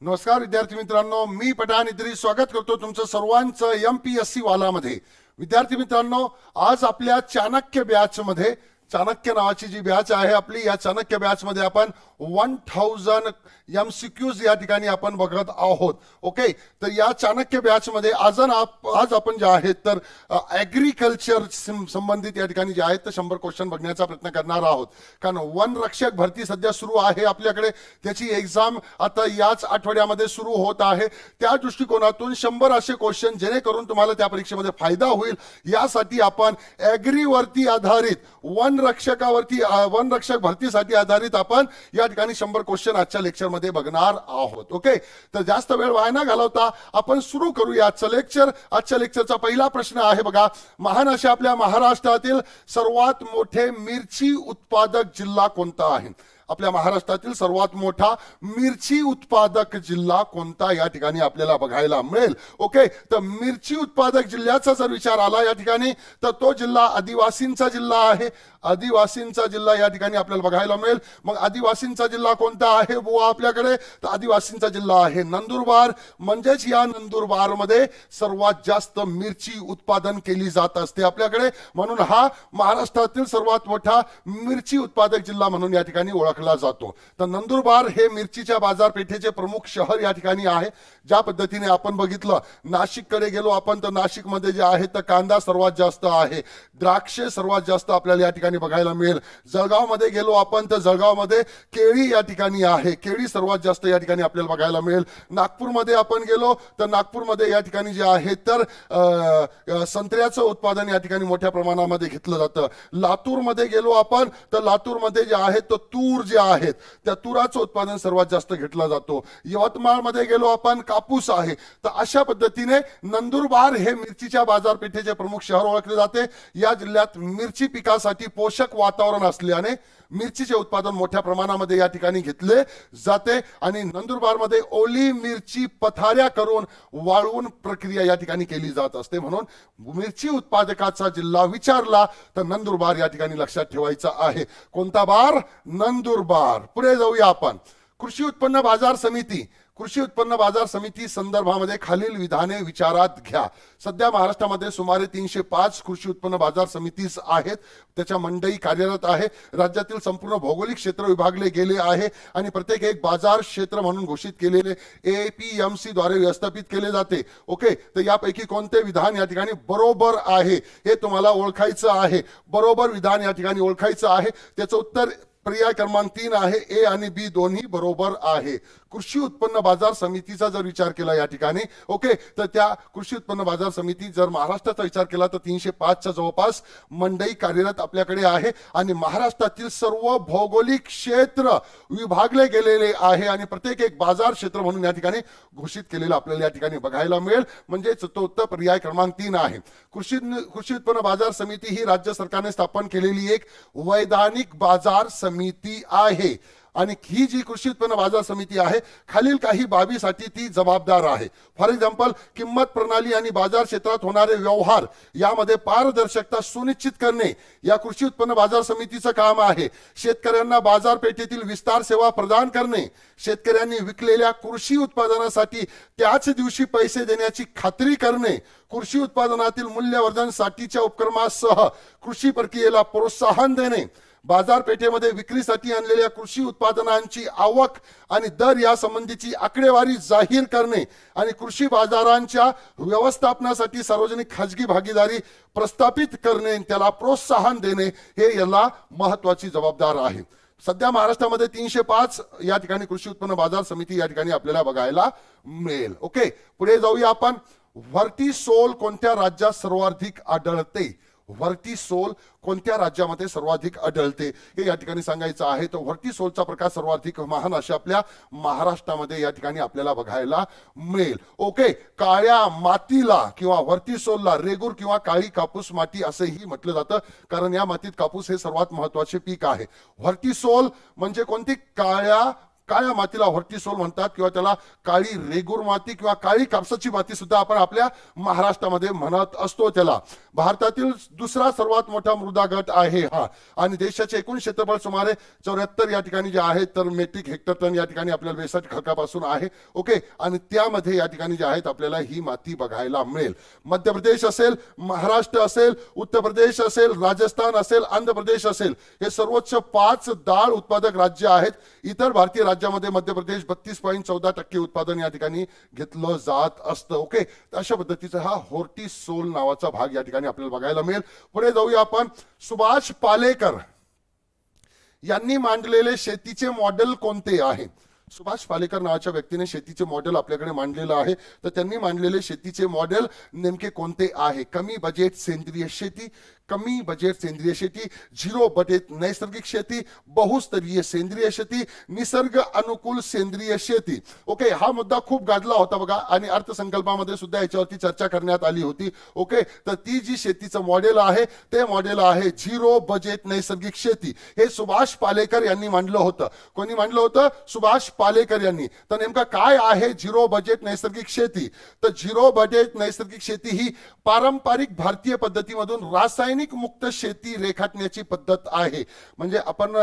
नमस्कार विद्यार्थी मित्रांनो, मी पठाण इद्री स्वागत करतो तुमचं सर्वांचं MPSC वालामध्ये. विद्यार्थी मित्रांनो, आज आपल्या चाणक्य बॅच मध्ये चाणक्य नावाची जी बॅच आहे आपली, या चाणक्य बॅच मध्ये आपण 1000 MCQs या ठिकाणी आपण बघत आहोत. ओके, तर या चाणक्य बॅच मध्ये आज आपण जे आहेत तर ॲग्रिकल्चर संबंधित या ठिकाणी जे आहेत तर 100 क्वेश्चन बघण्याचा प्रयत्न करणार आहोत. कारण वन रक्षक भरती सध्या सुरू आहे आपल्याकडे, त्याची एक्झाम आता याच आठवड्यामध्ये सुरू होत आहे. त्या दृष्टिकोनातून 100 असे क्वेश्चन जेणेकरून तुम्हाला त्या परीक्षेमध्ये फायदा होईल यासाठी आपण ॲग्रीवरती आधारित वन रक्षक भरतीसाठी आधारित आपण या ठिकाणी 100 क्वेश्चन आजच्या लेक्चर मध्ये बघणार आहोत. ओके, तर जास्त वेळ वाया न घालवता आपण सुरू करूया आजचं लेक्चर. आजच्या लेक्चरचा पहिला प्रश्न आहे बघा, महान अशा आपल्या महाराष्ट्रातील सर्वात मोठे मिरची उत्पादक जिल्हा कोणता आहे? आपल्या महाराष्ट्रातील सर्वात मोठा मिरची उत्पादक जिल्हा कोणता या ठिकाणी आपल्याला बघायला मिळेल. ओके, तर मिरची उत्पादक जिल्ह्याचा जर विचार आला या ठिकाणी तर तो जिल्हा आदिवासींचा जिल्हा आहे. आदिवासींचा जिल्हा या ठिकाणी आपल्याला बघायला मिळेल. मग आदिवासींचा जिल्हा कोणता आहे बुवा आपल्याकडे? तर आदिवासींचा जिल्हा आहे नंदुरबार. म्हणजेच या नंदुरबार मध्ये सर्वात जास्त मिरची उत्पादन केली जात असते आपल्याकडे, म्हणून हा महाराष्ट्रातील सर्वात मोठा मिरची उत्पादक जिल्हा म्हणून या ठिकाणी ओळखला जातो. तर नंदुरबार हे मिरचीच्या बाजारपेठेचे प्रमुख शहर या ठिकाणी आहे. ज्या पद्धतीने आपण बघितलं, नाशिककडे गेलो आपण तर नाशिक मध्ये जे आहे तर कांदा सर्वात जास्त आहे, द्राक्षे सर्वात जास्त आपल्याला या ठिकाणी बघायला मिळेल. जळगाव मध्ये गेलो आपण तर जळगाव मध्ये केळी या ठिकाणी आहे, केळी सर्वात जास्त या ठिकाणी आपल्याला बघायला मिळेल. नागपूरमध्ये आपण गेलो तर नागपूरमध्ये या ठिकाणी जे आहे तर संत्र्याचं उत्पादन या ठिकाणी मोठ्या प्रमाणामध्ये घेतलं जातं. लातूरमध्ये गेलो आपण तर लातूरमध्ये जे आहे तर तूर जे आहेत त्या तुराचं उत्पादन सर्वात जास्त घेतलं जातो. यवतमाळमध्ये गेलो आपण, कापूस आहे. तर अशा पद्धतीने नंदुरबार हे मिरचीच्या बाजारपेठेचे प्रमुख शहर ओळखले जाते. या जिल्ह्यात मिरची पिकासाठी पोषक वातावरण असल्याने मिरचीचे उत्पादन मोठ्या प्रमाणामध्ये या ठिकाणी घेतले जाते आणि नंदुरबारमध्ये ओली मिरची पथाऱ्या करून वाळवून प्रक्रिया या ठिकाणी केली जात असते. म्हणून मिरची उत्पादकाचा जिल्हा विचारला तर नंदुरबार या ठिकाणी लक्षात ठेवायचा आहे. कोणता बार? नंदुरबार. पुढे जाऊया आपण. कृषी उत्पन्न बाजार समिती. कृषी उत्पन्न बाजार समिती संदर्भामध्ये खालील विधाने विचारात घ्या. सध्या महाराष्ट्रामध्ये सुमारे 305 कृषी उत्पन्न बाजार समितीज आहेत, त्याच्या मंडई कार्यरत आहे. राज्यातील संपूर्ण भौगोलिक क्षेत्र विभागले गेले आहे आणि प्रत्येक एक बाजार क्षेत्र म्हणून घोषित केलेले APMC द्वारे व्यवस्थापित केले जाते. ओके, तर यापैकी कोणते विधान या ठिकाणी बरोबर आहे हे तुम्हाला ओळखायचं आहे. बरोबर विधान या ठिकाणी ओळखायचं आहे. त्याचं उत्तर पर्याय क्रमांक 3 आहे. A आणि B दोन्ही बरोबर आहे. कृषी उत्पन्न बाजार समितीचा जर विचार केला या ठिकाणी, ओके, तर त्या कृषी उत्पन्न बाजार समिती जर महाराष्ट्राचा विचार केला तर 305च्या जवळपास मंडई कार्यरत आपल्याकडे आहे आणि महाराष्ट्रातील सर्व भौगोलिक क्षेत्र विभागले गेलेले आहे आणि प्रत्येक एक बाजार क्षेत्र म्हणून या ठिकाणी घोषित केलेलं आपल्याला या ठिकाणी बघायला मिळेल. म्हणजेच तो उत्तर पर्याय क्रमांक 3 आहे. कृषी उत्पन्न बाजार समिती ही राज्य सरकारने स्थापन केलेली एक वैधानिक बाजार समिती आहे आणि ही जी कृषी उत्पन्न बाजार समिती आहे खालील काही बाबीसाठी ती जबाबदार आहे. फॉर एक्झाम्पल, किंमत प्रणाली आणि बाजार क्षेत्रात होणारे व्यवहार यामध्ये पारदर्शकता सुनिश्चित करणे या कृषी उत्पन्न बाजार समितीचं काम आहे. शेतकऱ्यांना बाजारपेठेतील विस्तार सेवा प्रदान करणे, शेतकऱ्यांनी विकलेल्या कृषी उत्पादनासाठी त्याच दिवशी पैसे देण्याची खात्री करणे, कृषी उत्पादनातील मूल्यवर्धनसाठीच्या उपक्रमासह कृषी प्रक्रियेला प्रोत्साहन देणे, बाजारपेठेमध्ये विक्रीसाठी आणलेल्या कृषी उत्पादनांची आवक आणि दर या संबंधीची आकडेवारी जाहीर करणे आणि कृषी बाजारांच्या व्यवस्थापनासाठी सार्वजनिक खाजगी भागीदारी प्रस्थापित करणे, त्याला प्रोत्साहन देणे हे याला महत्वाची जबाबदार आहे. सध्या महाराष्ट्रामध्ये 305 या ठिकाणी कृषी उत्पन्न बाजार समिती या ठिकाणी आपल्याला बघायला मिळेल. ओके, पुढे जाऊया आपण. व्हर्टिसोल कोणत्या राज्यात सर्वाधिक आढळते? व्हर्टिसोल कोणत्या राज्यामध्ये सर्वाधिक आढळते हे या ठिकाणी सांगायचं आहे. तर व्हर्टिसोलचा प्रकार सर्वाधिक महान अशा आपल्या महाराष्ट्रामध्ये या ठिकाणी आपल्याला बघायला मिळेल. ओके, काळ्या मातीला किंवा व्हर्टिसोलला रेगूर किंवा काळी कापूस माती असेही म्हटलं जातं, कारण या मातीत कापूस हे सर्वात महत्वाचे पीक आहे. व्हर्टिसोल म्हणजे कोणती? काळ्या काळ्या मातीला व्हर्टिसोल म्हणतात किंवा त्याला काळी रेगूर माती किंवा काळी कापसाची माती सुद्धा आपण आपल्या महाराष्ट्रामध्ये म्हणत असतो त्याला. भारतातील दुसरा सर्वात मोठा मृदा गट आहे हा, आणि देशाचे एकूण क्षेत्रफळ सुमारे 74 या ठिकाणी जे आहे तर मेट्रिक हेक्टर टन या ठिकाणी आपल्याला बेसाट खडकापासून आहे. ओके, आणि त्यामध्ये या ठिकाणी जे आहेत आपल्याला ही माती बघायला मिळेल. मध्य प्रदेश असेल, महाराष्ट्र असेल, उत्तर प्रदेश असेल, राजस्थान असेल, आंध्र प्रदेश असेल, हे सर्वोच्च 5 डाळ उत्पादक राज्य आहेत. इतर भारतीय राज्यामध्ये मध्य प्रदेश 32.14% उत्पादन या ठिकाणी घेतलं जात असतं. ओके, अशा पद्धतीचा हा व्हर्टिसोल नावाचा भाग या ठिकाणी आपल्याला बघायला मिळेल. पुढे जाऊया आपण. सुभाष पालेकर यांनी मांडलेले शेतीचे मॉडेल कोणते आहे? सुभाष पालेकर नावाच्या व्यक्तीने शेतीचे मॉडेल आपल्याकडे मांडलेलं आहे. तर त्यांनी मांडलेले शेतीचे मॉडेल नेमके कोणते आहे? कमी बजेट सेंद्रिय शेती, कमी बजेट सेंद्रिय शेती, झिरो बजेट नैसर्गिक शेती, बहुस्तरीय सेंद्रिय शेती, निसर्ग अनुकूल सेंद्रिय शेती. ओके, हा मुद्दा खूप गाजला होता बघा, आणि अर्थसंकल्पामध्ये सुद्धा याच्यावरती चर्चा करण्यात आली होती. ओके, तर ती जी शेतीचं मॉडेल आहे ते मॉडेल आहे झिरो बजेट नैसर्गिक शेती. हे सुभाष पालेकर यांनी मांडलं होतं. कोणी मांडलं होतं? सुभाष पालेकर यांनी. तर नेमका काय आहे झिरो बजेट नैसर्गिक शेती? तर झिरो बजेट नैसर्गिक शेती ही पारंपरिक भारतीय पद्धतीमधून रासायनिक मुक्त शेती रेखाटण्याची पद्धत आहे. म्हणजे आपण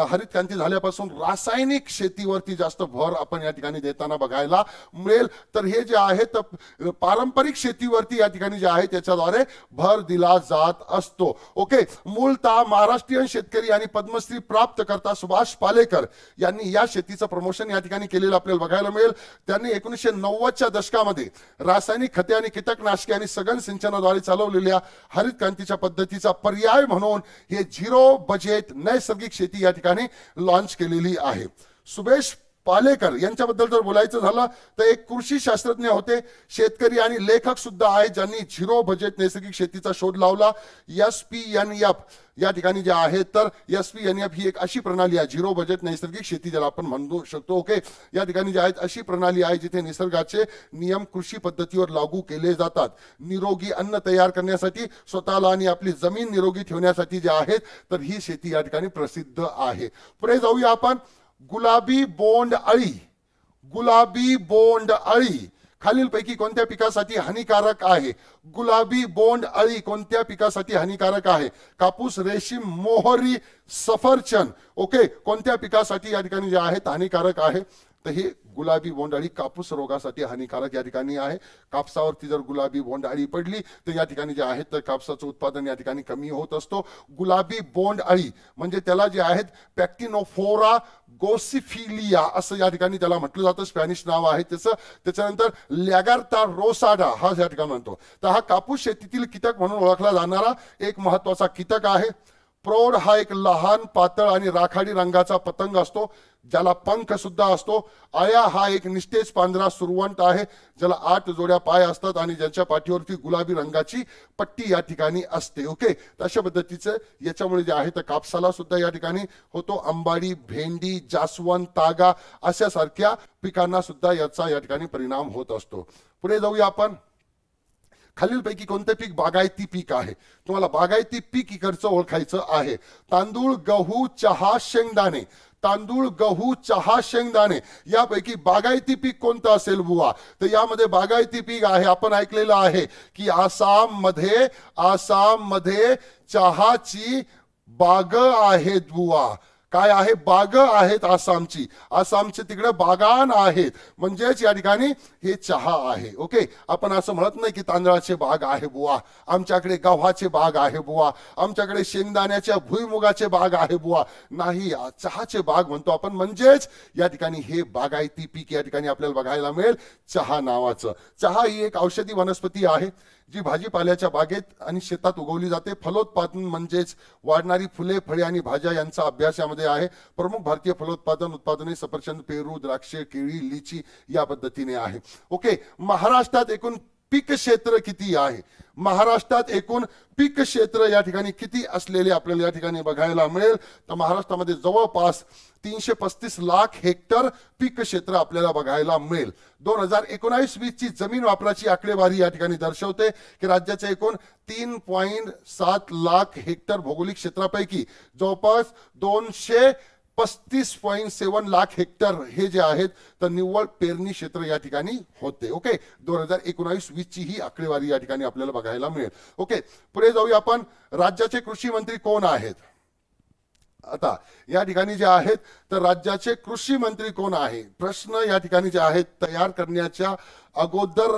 हरित क्रांती झाल्यापासून रासायनिक शेतीवरती जास्त भर आपण या ठिकाणी देताना बघायला मिळेल. तर हे जे आहे तर पारंपरिक शेतीवरती या ठिकाणी जे आहे त्याच्याद्वारे भर दिला जात असतो. ओके, मूलतः महाराष्ट्रीयन शेतकरी आणि पद्मश्री प्राप्त करता सुभाष पालेकर यांनी या शेतीचं प्रमोशन या ठिकाणी केलेलं आपल्याला बघायला मिळेल. त्यांनी 1990च्या दशकामध्ये रासायनिक खते आणि कीटकनाशके आणि सघन सिंचनाद्वारे चालवलेल्या हरित क्रांतीच्या पद्धतीचा पर्याय म्हणून हे झिरो बजेट नैसर्गिक शेती या ठिकाणी लॉन्च केलेली आहे. सुभाष पालेकर यांच्याबद्दल जर बोलायचं झालं तर एक कृषी शास्त्रज्ञ होते, शेतकरी आणि लेखक सुद्धा आहेत, ज्यांनी झिरो बजेट नैसर्गिक शेतीचा शोध लावला. SPNF या ठिकाणी जे आहे तर SPNF ही एक अशी प्रणाली आहे, झिरो बजेट नैसर्गिक शेती ज्याला आपण म्हणू शकतो. ओके, या ठिकाणी जे आहेत अशी प्रणाली आहे जिथे निसर्गाचे नियम कृषी पद्धतीवर लागू केले जातात. निरोगी अन्न तयार करण्यासाठी, स्वतःला आणि आपली जमीन निरोगी ठेवण्यासाठी जे आहेत तर ही शेती या ठिकाणी प्रसिद्ध आहे. पुढे जाऊया आपण. गुलाबी बोंड अळी. गुलाबी बोंड अळी खालीलपैकी कोणत्या पिकासाठी हानिकारक आहे? गुलाबी बोंड अळी कोणत्या पिकासाठी हानिकारक आहे? कापूस, रेशीम, मोहरी, सफरचंद. ओके, कोणत्या पिकासाठी या ठिकाणी जे आहेत हानिकारक आहे? तर हे गुलाबी बोंडअळी कापूस रोगासाठी हानिकारक या ठिकाणी आहे. कापसावरती जर गुलाबी बोंडअळी पडली तर या ठिकाणी जे आहे तर कापसाचं उत्पादन या ठिकाणी कमी होत असतो. गुलाबी बोंडअळी म्हणजे त्याला जे आहेत पॅक्टिनोफोरा गोसिफिलिया असं या ठिकाणी त्याला म्हटलं जातं, स्पॅनिश नाव आहे त्याचं. त्याच्यानंतर लॅगार्ता रोसाडा हा या ठिकाणी म्हणतो. तर हा कापूस शेतीतील कीटक म्हणून ओळखला जाणारा एक महत्वाचा कीटक आहे. प्रौढ हा एक लहान, पातळ आणि राखाडी रंगाचा पतंग असतो, ज्याला पंख सुद्धा असतो. आया हा एक निस्तेज पांढरा सुरवंट आहे, ज्याला 8 जोड्या पाय असतात आणि ज्याच्या पाठीवरती गुलाबी रंगाची पट्टी या ठिकाणी असते. ओके, अशा पद्धतीचं याच्यामुळे जे आहे तर कापसाला सुद्धा या ठिकाणी होतो. अंबाडी, भेंडी, जास्वंद, तागा अशा सारख्या पिकांना सुद्धा याचा या ठिकाणी परिणाम होत असतो. पुढे जाऊया आपण. खालीलपैकी कोणते पीक बागायती पीक आहे? तुम्हाला बागायती पीक इकडचं ओळखायचं आहे. तांदूळ, गहू, चहा, शेंगदाणे. तांदूळ, गहू, चहा, शेंगदाणे यापैकी बागायती पीक कोणतं असेल बुवा? तर यामध्ये बागायती पीक आहे, आपण ऐकलेलं आहे की आसाम मध्ये चहाची बाग आहेत बुवा. काय आहे? बाग आहेत आसामची. आसामचे तिकडे बागान आहेत, म्हणजेच या ठिकाणी हे चहा आहे. ओके, आपण असं म्हणत नाही की तांदळाचे बाग आहे बुवा, आमच्याकडे गव्हाचे बाग आहे बुवा, आमच्याकडे शेंगदाण्याच्या भुईमुगाचे बाग आहे बुवा. नाही, चहाचे बाग म्हणतो आपण. म्हणजेच या ठिकाणी हे बागायती पीक या ठिकाणी आपल्याला बघायला मिळेल चहा नावाचं. चहा ही एक औषधी वनस्पती आहे जी भाजीपाल्याच्या बागेत आणि शेतात उगवली जाते. फलोत्पादन म्हणजेच वाढणारी फुले, फळे आणि भाज्या यांचा अभ्यास यामध्ये आहे. प्रमुख भारतीय फलोत्पादन उत्पादने सफरचंद, पेरू, द्राक्षे, केळी, लिची या पद्धतीने आहे. ओके, महाराष्ट्रात एकूण पीक क्षेत्र किती आहे? महाराष्ट्रात एकूण पीक क्षेत्र या ठिकाणी किती असलेले आपल्याला या ठिकाणी बघायला मिळेल? तर महाराष्ट्रामध्ये जवळपास 335 लाख हेक्टर पीक क्षेत्र आपल्याला बघायला मिळेल. 2019-20 ची जमीन वापराची आकडेवारी या ठिकाणी दर्शवते की राज्याच्या एकूण 3.7 लाख हेक्टर भौगोलिक क्षेत्रापैकी जवळपास 35.7 लाख हेक्टर हे जे आहेत तर निव्वळ पेरणी क्षेत्र या ठिकाणी होते. ओके, 2019-20 ची ही आकडेवारी या ठिकाणी आपल्याला बघायला मिळेल. ओके, पुढे जाऊया आपण. राज्याचे कृषी मंत्री कोण आहेत? आता या ठिकाणी जे आहेत तर राज्याचे कृषी मंत्री कोण आहे, प्रश्न या ठिकाणी जे आहेत तयार करण्याच्या अगोदर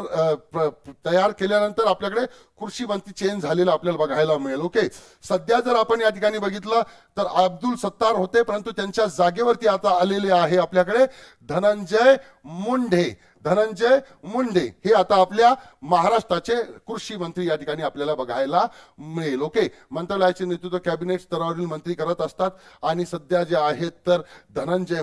तयार केल्यानंतर आपल्याकडे कृषी मंत्री चेंज झालेलं आपल्याला बघायला मिळेल. ओके, सध्या जर आपण या ठिकाणी बघितलं तर अब्दुल सत्तार होते, परंतु त्यांच्या जागेवरती आता आलेले आहे आपल्याकडे धनंजय मुंडे. धनंजय मुंडे हे आता आपल्या महाराष्ट्राचे कृषी मंत्री या ठिकाणी आपल्याला बघायला मिळेल. ओके, मंत्रालयाचे नेतृत्व कॅबिनेट स्तरावरील मंत्री करत असतात आणि सध्या जे आहेत तर धनंजय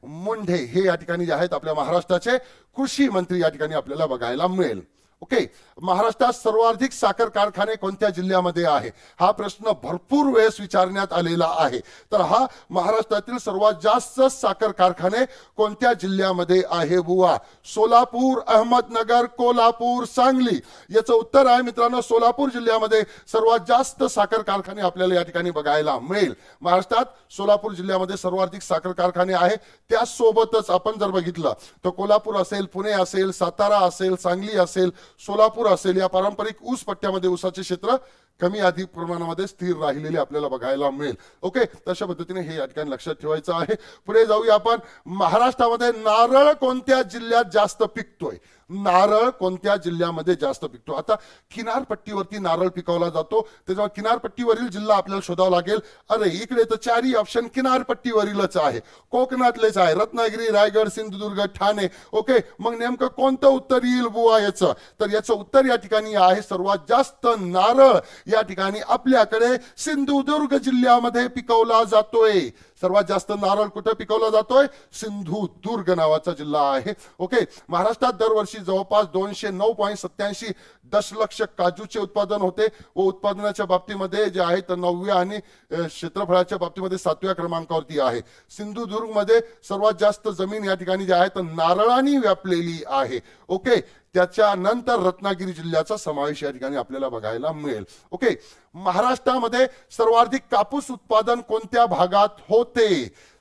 मुंडे हे या ठिकाणी जे आहेत आपल्या महाराष्ट्राचे कृषी मंत्री या ठिकाणी आपल्याला बघायला मिळेल. ओके, महाराष्ट्रात सर्वाधिक साखर कारखाने कोणत्या जिल्ह्यामध्ये आहे, हा प्रश्न भरपूर वेळेस विचारण्यात आलेला आहे. तर हा महाराष्ट्रातील सर्वात जास्त साखर कारखाने कोणत्या जिल्ह्यामध्ये आहे बुवा? सोलापूर, अहमदनगर, कोल्हापूर, सांगली. याचं उत्तर आहे मित्रांनो सोलापूर जिल्ह्यामध्ये सर्वात जास्त साखर कारखाने आपल्याला या ठिकाणी बघायला मिळेल. महाराष्ट्रात सोलापूर जिल्ह्यामध्ये सर्वाधिक साखर कारखाने आहे. त्यासोबतच आपण जर बघितलं तर कोल्हापूर असेल, पुणे असेल, सातारा असेल, सांगली असेल, सोलापूर असेल, या पारंपरिक ऊस पट्ट्यामध्ये ऊसाचे क्षेत्र कमी अधिक प्रमाणामध्ये स्थिर राहिलेले आपल्याला बघायला मिळेल. ओके, तशा पद्धतीने हे या ठिकाणी लक्षात ठेवायचं आहे. पुढे जाऊया आपण. महाराष्ट्रामध्ये नारळ कोणत्या जिल्ह्यात जास्त पिकतोय? नारळ कोणत्या जिल्ह्यामध्ये जास्त पिकतो? आता किनारपट्टीवरती नारळ पिकवला जातो, त्याच्यामुळे किनारपट्टीवरील जिल्हा आपल्याला शोधावा लागेल. अरे इकडे तर चारही ऑप्शन किनारपट्टीवरीलच आहे, कोकणातलेच आहे, रत्नागिरी, रायगड, सिंधुदुर्ग, ठाणे. ओके, मग नेमकं कोणतं उत्तर येईल बुवा याचं? तर याचं उत्तर या ठिकाणी आहे सर्वात जास्त नारळ या ठिकाणी आपल्याकडे सिंधुदुर्ग जिल्ह्यामध्ये पिकवला जातोय. सर्वात जास्त नारळ कुठे पिकवला जातोय? सिंधुदुर्ग नावाचा जिल्हा आहे. ओके, महाराष्ट्रात दरवर्षी जवळपास 209.87 दशलक्ष काजूचे उत्पादन होते व उत्पादनाच्या बाबतीमध्ये जे आहे तर 9व्या आणि क्षेत्रफळाच्या बाबतीमध्ये 7व्या क्रमांकावरती आहे. सिंधुदुर्ग मध्ये सर्वात जास्त जमीन या ठिकाणी जे आहे तर नारळाने व्यापलेली आहे. ओके, त्याच्यानंतर रत्नागिरी जिल्ह्याचा समावेश या ठिकाणी आपल्याला बघायला मिळेल. ओके, महाराष्ट्रामध्ये सर्वाधिक कापूस उत्पादन कोणत्या भागात होते?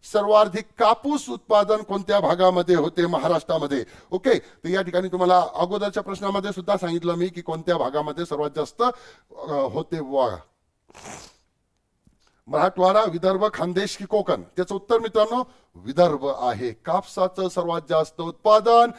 सर्वाधिक कापूस उत्पादन कोणत्या भागामध्ये होते महाराष्ट्रामध्ये? ओके, तर या ठिकाणी तुम्हाला अगोदरच्या प्रश्नामध्ये सुद्धा सांगितलं मी की कोणत्या भागामध्ये सर्वात जास्त होते. मराठवाडा, विदर्भ, खानदेश की कोकण? त्याचं उत्तर मित्रांनो विदर्भ आहे. कापसाचं सर्वात जास्त उत्पादन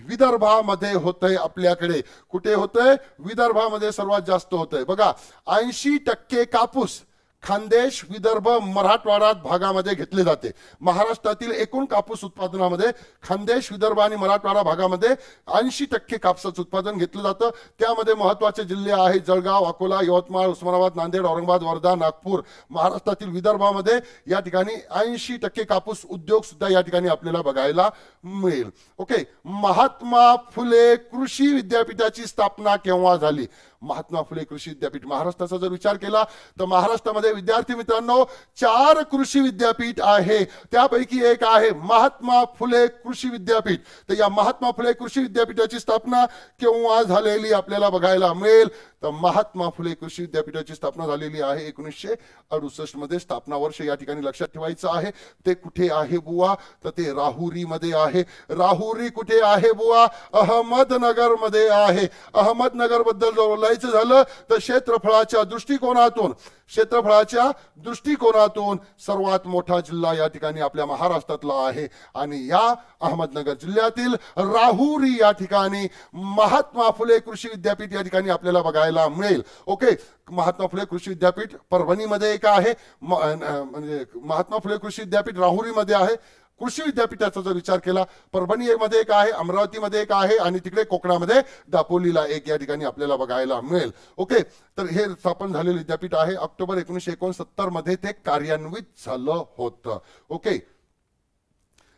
विदर्भामध्ये होतंय आपल्याकडे. कुठे होतंय? विदर्भामध्ये सर्वात जास्त होतंय. बघा 80% कापूस खानदेश, विदर्भ, मराठवाडा भागामध्ये घेतले जाते. महाराष्ट्रातील एकूण कापूस उत्पादनामध्ये खानदेश, विदर्भ आणि मराठवाडा भागामध्ये 80% कापसाचं उत्पादन घेतलं जातं. त्यामध्ये महत्वाचे जिल्हे आहेत जळगाव, अकोला, यवतमाळ, उस्मानाबाद, नांदेड, औरंगाबाद, वर्धा, नागपूर. महाराष्ट्रातील विदर्भामध्ये या ठिकाणी 80% कापूस उद्योग सुद्धा या ठिकाणी आपल्याला बघायला मिळेल. ओके, महात्मा फुले कृषी विद्यापीठाची स्थापना केव्हा झाली? महात्मा फुले कृषी विद्यापीठ. महाराष्ट्राचा जर विचार केला तर महाराष्ट्रामध्ये विद्यार्थी मित्रांनो 4 कृषी विद्यापीठ आहे. त्यापैकी एक आहे महात्मा फुले कृषी विद्यापीठ. तर या महात्मा फुले कृषी विद्यापीठाची स्थापना केव्हा झालेली आपल्याला बघायला मिळेल? तर महात्मा फुले कृषी विद्यापीठाची स्थापना झालेली आहे 1968 मध्ये. स्थापना वर्ष या ठिकाणी लक्षात ठेवायचं आहे. ते कुठे आहे बुवा? तर ते राहुरी मध्ये आहे. राहुरी कुठे आहे बुवा? अहमदनगर मध्ये आहे. अहमदनगर बद्दल जर बोलायचं झालं तर क्षेत्रफळाच्या दृष्टिकोनातून सर्वात मोठा जिल्हा या ठिकाणी आपल्या महाराष्ट्रातला आहे आणि या अहमदनगर जिल्ह्यातील राहुरी या ठिकाणी महात्मा फुले कृषी विद्यापीठ या ठिकाणी आपल्याला बघायला मिळेल. ओके, महात्मा फुले कृषी विद्यापीठ परभणीमध्ये एक आहे, म्हणजे महात्मा फुले कृषी विद्यापीठ राहुरीमध्ये आहे. कृषी विद्यापीठाचा जर विचार केला परभणी मध्ये एक आहे, अमरावतीमध्ये एक आहे आणि तिकडे कोकणामध्ये दापोलीला एक या ठिकाणी आपल्याला बघायला मिळेल. ओके, तर हे स्थापन झालेले विद्यापीठ आहे. ऑक्टोबर 1969 मध्ये ते कार्यान्वित झालं होतं. ओके,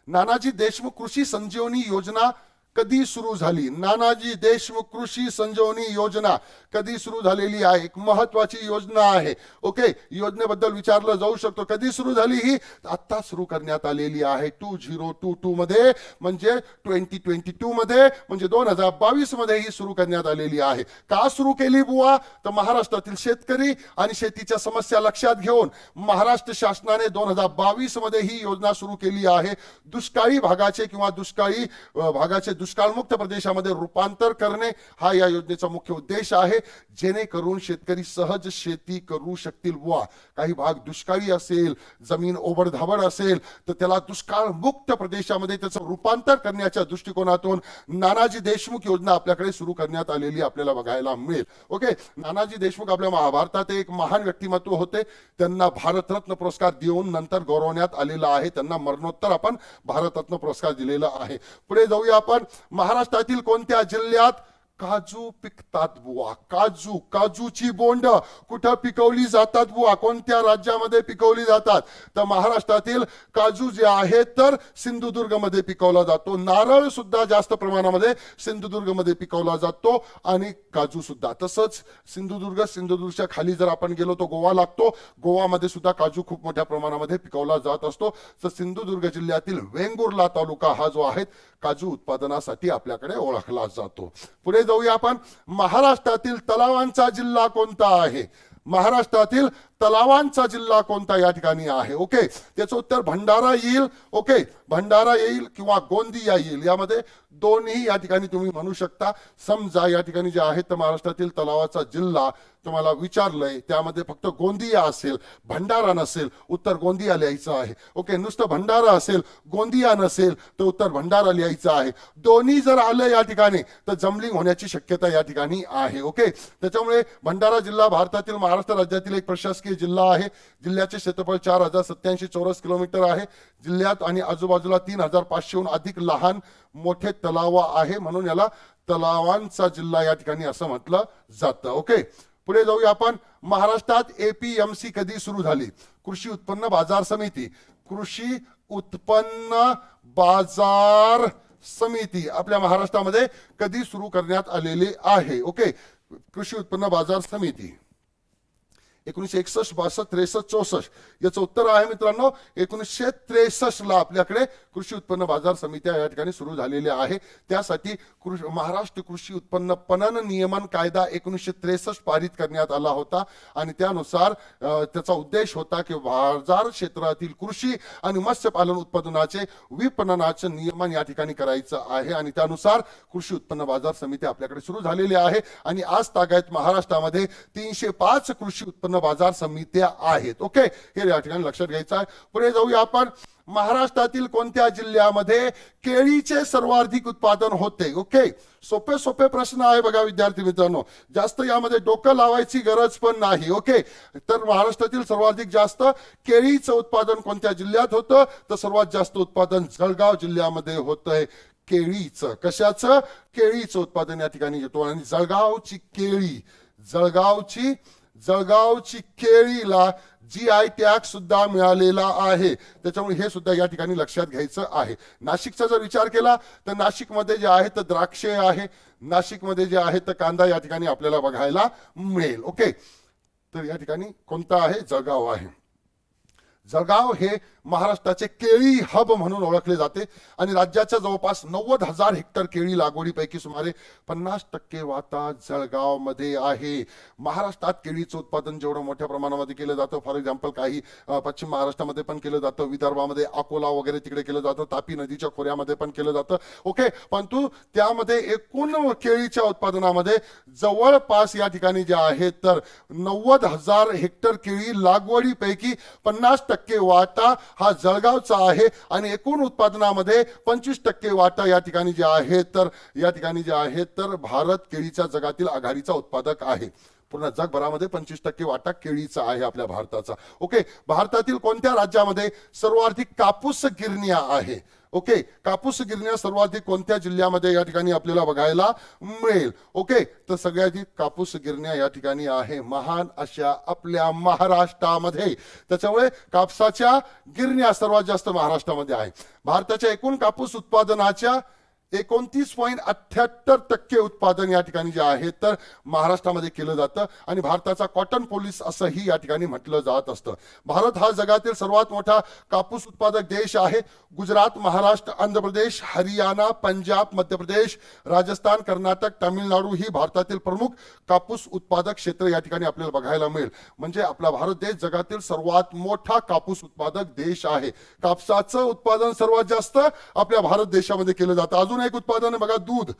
नानाजी देशमुख कृषी संजीवनी योजना कधी सुरू झाली? नानाजी देशमुख कृषी संजीवनी योजना कधी सुरू झालेली आहे? एक महत्वाची योजना आहे. ओके, योजनेबद्दल विचारलं जाऊ शकतो. कधी सुरू झाली? ही आता सुरू करण्यात आलेली आहे 2022 मध्ये, म्हणजे 2022 मध्ये, म्हणजे 2022 मध्ये ही सुरू करण्यात आलेली आहे. का सुरू केली बुवा? तर महाराष्ट्रातील शेतकरी आणि शेतीच्या समस्या लक्षात घेऊन महाराष्ट्र शासनाने 2022 मध्ये ही योजना सुरू केली आहे. दुष्काळी भागाचे किंवा दुष्काळी भागाचे दुष्काळमुक्त प्रदेशामध्ये रूपांतर करणे हा या योजनेचा मुख्य उद्देश आहे, जेणेकरून शेतकरी सहज शेती करू शकतील बुवा. काही भाग दुष्काळी असेल, जमीन ओबडधाबड असेल, तर त्याला दुष्काळ मुक्त प्रदेशामध्ये त्याचं रूपांतर करण्याच्या दृष्टिकोनातून नानाजी देशमुख योजना आपल्याकडे सुरू करण्यात आलेली आपल्याला बघायला मिळेल. ओके, नानाजी देशमुख आपल्या महाभारतात एक महान व्यक्तिमत्व होते. त्यांना भारतरत्न पुरस्कार देऊन नंतर गौरवण्यात आलेला आहे. त्यांना मरणोत्तर आपण भारतरत्न पुरस्कार दिलेला आहे. पुढे जाऊया आपण. महाराष्ट्रातील कोणत्या जिल्ह्यात काजू पिकतात बुवा? काजूची बोंड कुठं पिकवली जातात बुवा? कोणत्या राज्यामध्ये पिकवली जातात? तर महाराष्ट्रातील काजू जे आहे तर सिंधुदुर्ग मध्ये पिकवला जातो. नारळ सुद्धा जास्त प्रमाणामध्ये सिंधुदुर्ग मध्ये पिकवला जातो आणि काजू सुद्धा. तसंच सिंधुदुर्गच्या खाली जर आपण गेलो तर गोवा लागतो. गोवामध्ये सुद्धा काजू खूप मोठ्या प्रमाणामध्ये पिकवला जात असतो. तर सिंधुदुर्ग जिल्ह्यातील वेंगुर्ला तालुका हा जो आहे काजू उत्पादनासाठी आपल्याकडे ओळखला जातो. पुढे जाऊया आपण. महाराष्ट्रातील तलावांचा जिल्हा कोणता आहे? महाराष्ट्रातील तलावांचा जिल्हा कोणता या ठिकाणी आहे? ओके, त्याचं उत्तर भंडारा येईल. ओके, भंडारा येईल किंवा गोंदिया येईल, यामध्ये दोन्ही या ठिकाणी तुम्ही म्हणू शकता. समजा या ठिकाणी जे आहे तर महाराष्ट्रातील तलावाचा जिल्हा तुम्हाला विचारलंय, त्यामध्ये फक्त गोंदिया असेल, भंडारा नसेल, उत्तर गोंदिया लिहायचं आहे. ओके, नुसतं भंडारा असेल, गोंदिया नसेल तर उत्तर भंडारा लिहायचं आहे. दोन्ही जर आलं या ठिकाणी तर जमलिंग होण्याची शक्यता या ठिकाणी आहे. ओके, त्याच्यामुळे भंडारा जिल्हा भारतातील महाराष्ट्र राज्यातील एक प्रशासकीय जिल्हा आहे. जिल्ह्याचे क्षेत्रफळ 4087 चौरस किलोमीटर आहे. जिल्ह्यात आणि आजूबाजूला 3500हून अधिक लहान मोठे तलाव आहे, म्हणून याला तलावांचा जिल्हा या ठिकाणी असं म्हटलं जातं. ओके, पुढे जाऊया आपण. महाराष्ट्रात एपीएमसी कधी सुरू झाली? कृषी उत्पन्न बाजार समिती. कृषी उत्पन्न बाजार समिती आपल्या महाराष्ट्रामध्ये कधी सुरू करण्यात आलेली आहे? ओके, कृषी उत्पन्न बाजार समिती 1961, 62, 63, 64 याचं उत्तर आहे मित्रांनो 1963 ला आपल्याकडे कृषी उत्पन्न बाजार समित्या या ठिकाणी सुरू झालेल्या आहे. त्यासाठी महाराष्ट्र कृषी उत्पन्न पणन नियमन कायदा 1963 पारित करण्यात आला होता आणि त्यानुसार त्याचा उद्देश होता की बाजार क्षेत्रातील कृषी आणि मत्स्यपालन उत्पादनाचे विपणनाचे नियमन या ठिकाणी करायचं आहे आणि त्यानुसार कृषी उत्पन्न बाजार समिती आपल्याकडे सुरू झालेली आहे आणि आज तागायत महाराष्ट्रामध्ये 305 कृषी उत्पन्न बाजार समित्या आहेत. ओके, हे या ठिकाणी लक्षात घ्यायचं आहे. पुढे जाऊया आपण. महाराष्ट्रातील कोणत्या जिल्ह्यामध्ये केळीचे सर्वाधिक उत्पादन होते? ओके, सोपे प्रश्न आहे बघा विद्यार्थी मित्रांनो, जास्त यामध्ये डोकं लावायची गरज पण नाही. ओके, तर महाराष्ट्रातील सर्वाधिक जास्त केळीचं उत्पादन कोणत्या जिल्ह्यात होतं? तर सर्वात जास्त उत्पादन जळगाव जिल्ह्यामध्ये होतंय. केळीचं, कशाचं? केळीचं उत्पादन या ठिकाणी येतो आणि जळगावची केळीला GI टॅग सुद्धा मिळालेला आहे. त्याच्यामुळे हे सुद्धा या ठिकाणी लक्षात घ्यायचं आहे. नाशिकचा जर विचार केला तर नाशिकमध्ये जे आहे तर द्राक्षे आहे, नाशिकमध्ये जे आहे तर कांदा या ठिकाणी आपल्याला बघायला मिळेल. ओके, तर या ठिकाणी कोणता आहे? जळगाव आहे. जळगाव हे महाराष्ट्राचे केळी हब म्हणून ओळखले जाते आणि राज्याच्या जवळपास 90,000 हेक्टर केळी लागवडीपैकी सुमारे 50% वाटा जळगाव मध्ये आहे. महाराष्ट्रात केळीचं उत्पादन जेवढं मोठ्या प्रमाणामध्ये केलं जातं, फॉर एक्झाम्पल काही पश्चिम महाराष्ट्रामध्ये पण केलं जातं, विदर्भामध्ये अकोला वगैरे तिकडे केलं जातं, तापी नदीच्या खोऱ्यामध्ये पण केलं जातं. ओके, परंतु त्यामध्ये एकूण केळीच्या उत्पादनामध्ये जवळपास या ठिकाणी जे आहे तर 90,000 हेक्टर केळी लागवडीपैकी 50% वाटा हा जळगावचा आहे आणि एकूण उत्पादनामध्ये 25% वाटा या ठिकाणी जे आहे तर भारत केळीच्या जगातील आघाडीचा उत्पादक आहे. पूर्ण जगभरामध्ये 25% वाटा केळीचा आहे आपल्या भारताचा. ओके, भारतातील कोणत्या राज्यामध्ये सर्वाधिक कापूस गिरण्या आहे? ओके, कापूस गिरण्या सर्वाधिक कोणत्या जिल्ह्यामध्ये या ठिकाणी आपल्याला बघायला मिळेल? ओके, तर सगळ्यात अधिक कापूस गिरण्या या ठिकाणी आहे महान अशा आपल्या महाराष्ट्रामध्ये. त्याच्यामुळे कापसाच्या गिरण्या सर्वात जास्त महाराष्ट्रामध्ये आहे. भारताच्या एकूण कापूस उत्पादनाच्या 29.78% उत्पादन या ठिकाणी जे आहे तर महाराष्ट्रामध्ये केलं जातं आणि भारताचा कॉटन पोलीस असंही या ठिकाणी म्हटलं जात असतं. भारत हा जगातील सर्वात मोठा कापूस उत्पादक देश आहे. गुजरात, महाराष्ट्र, आंध्र प्रदेश, हरियाणा, पंजाब, मध्य प्रदेश, राजस्थान, कर्नाटक, तामिळनाडू ही भारतातील प्रमुख कापूस उत्पादक क्षेत्र या ठिकाणी आपल्याला बघायला मिळेल. म्हणजे आपला भारत देश जगातील सर्वात मोठा कापूस उत्पादक देश आहे. कापसाचं उत्पादन सर्वात जास्त आपल्या भारत देशामध्ये केलं जातं. अजून एक उत्पादन आहे बघा, दूध.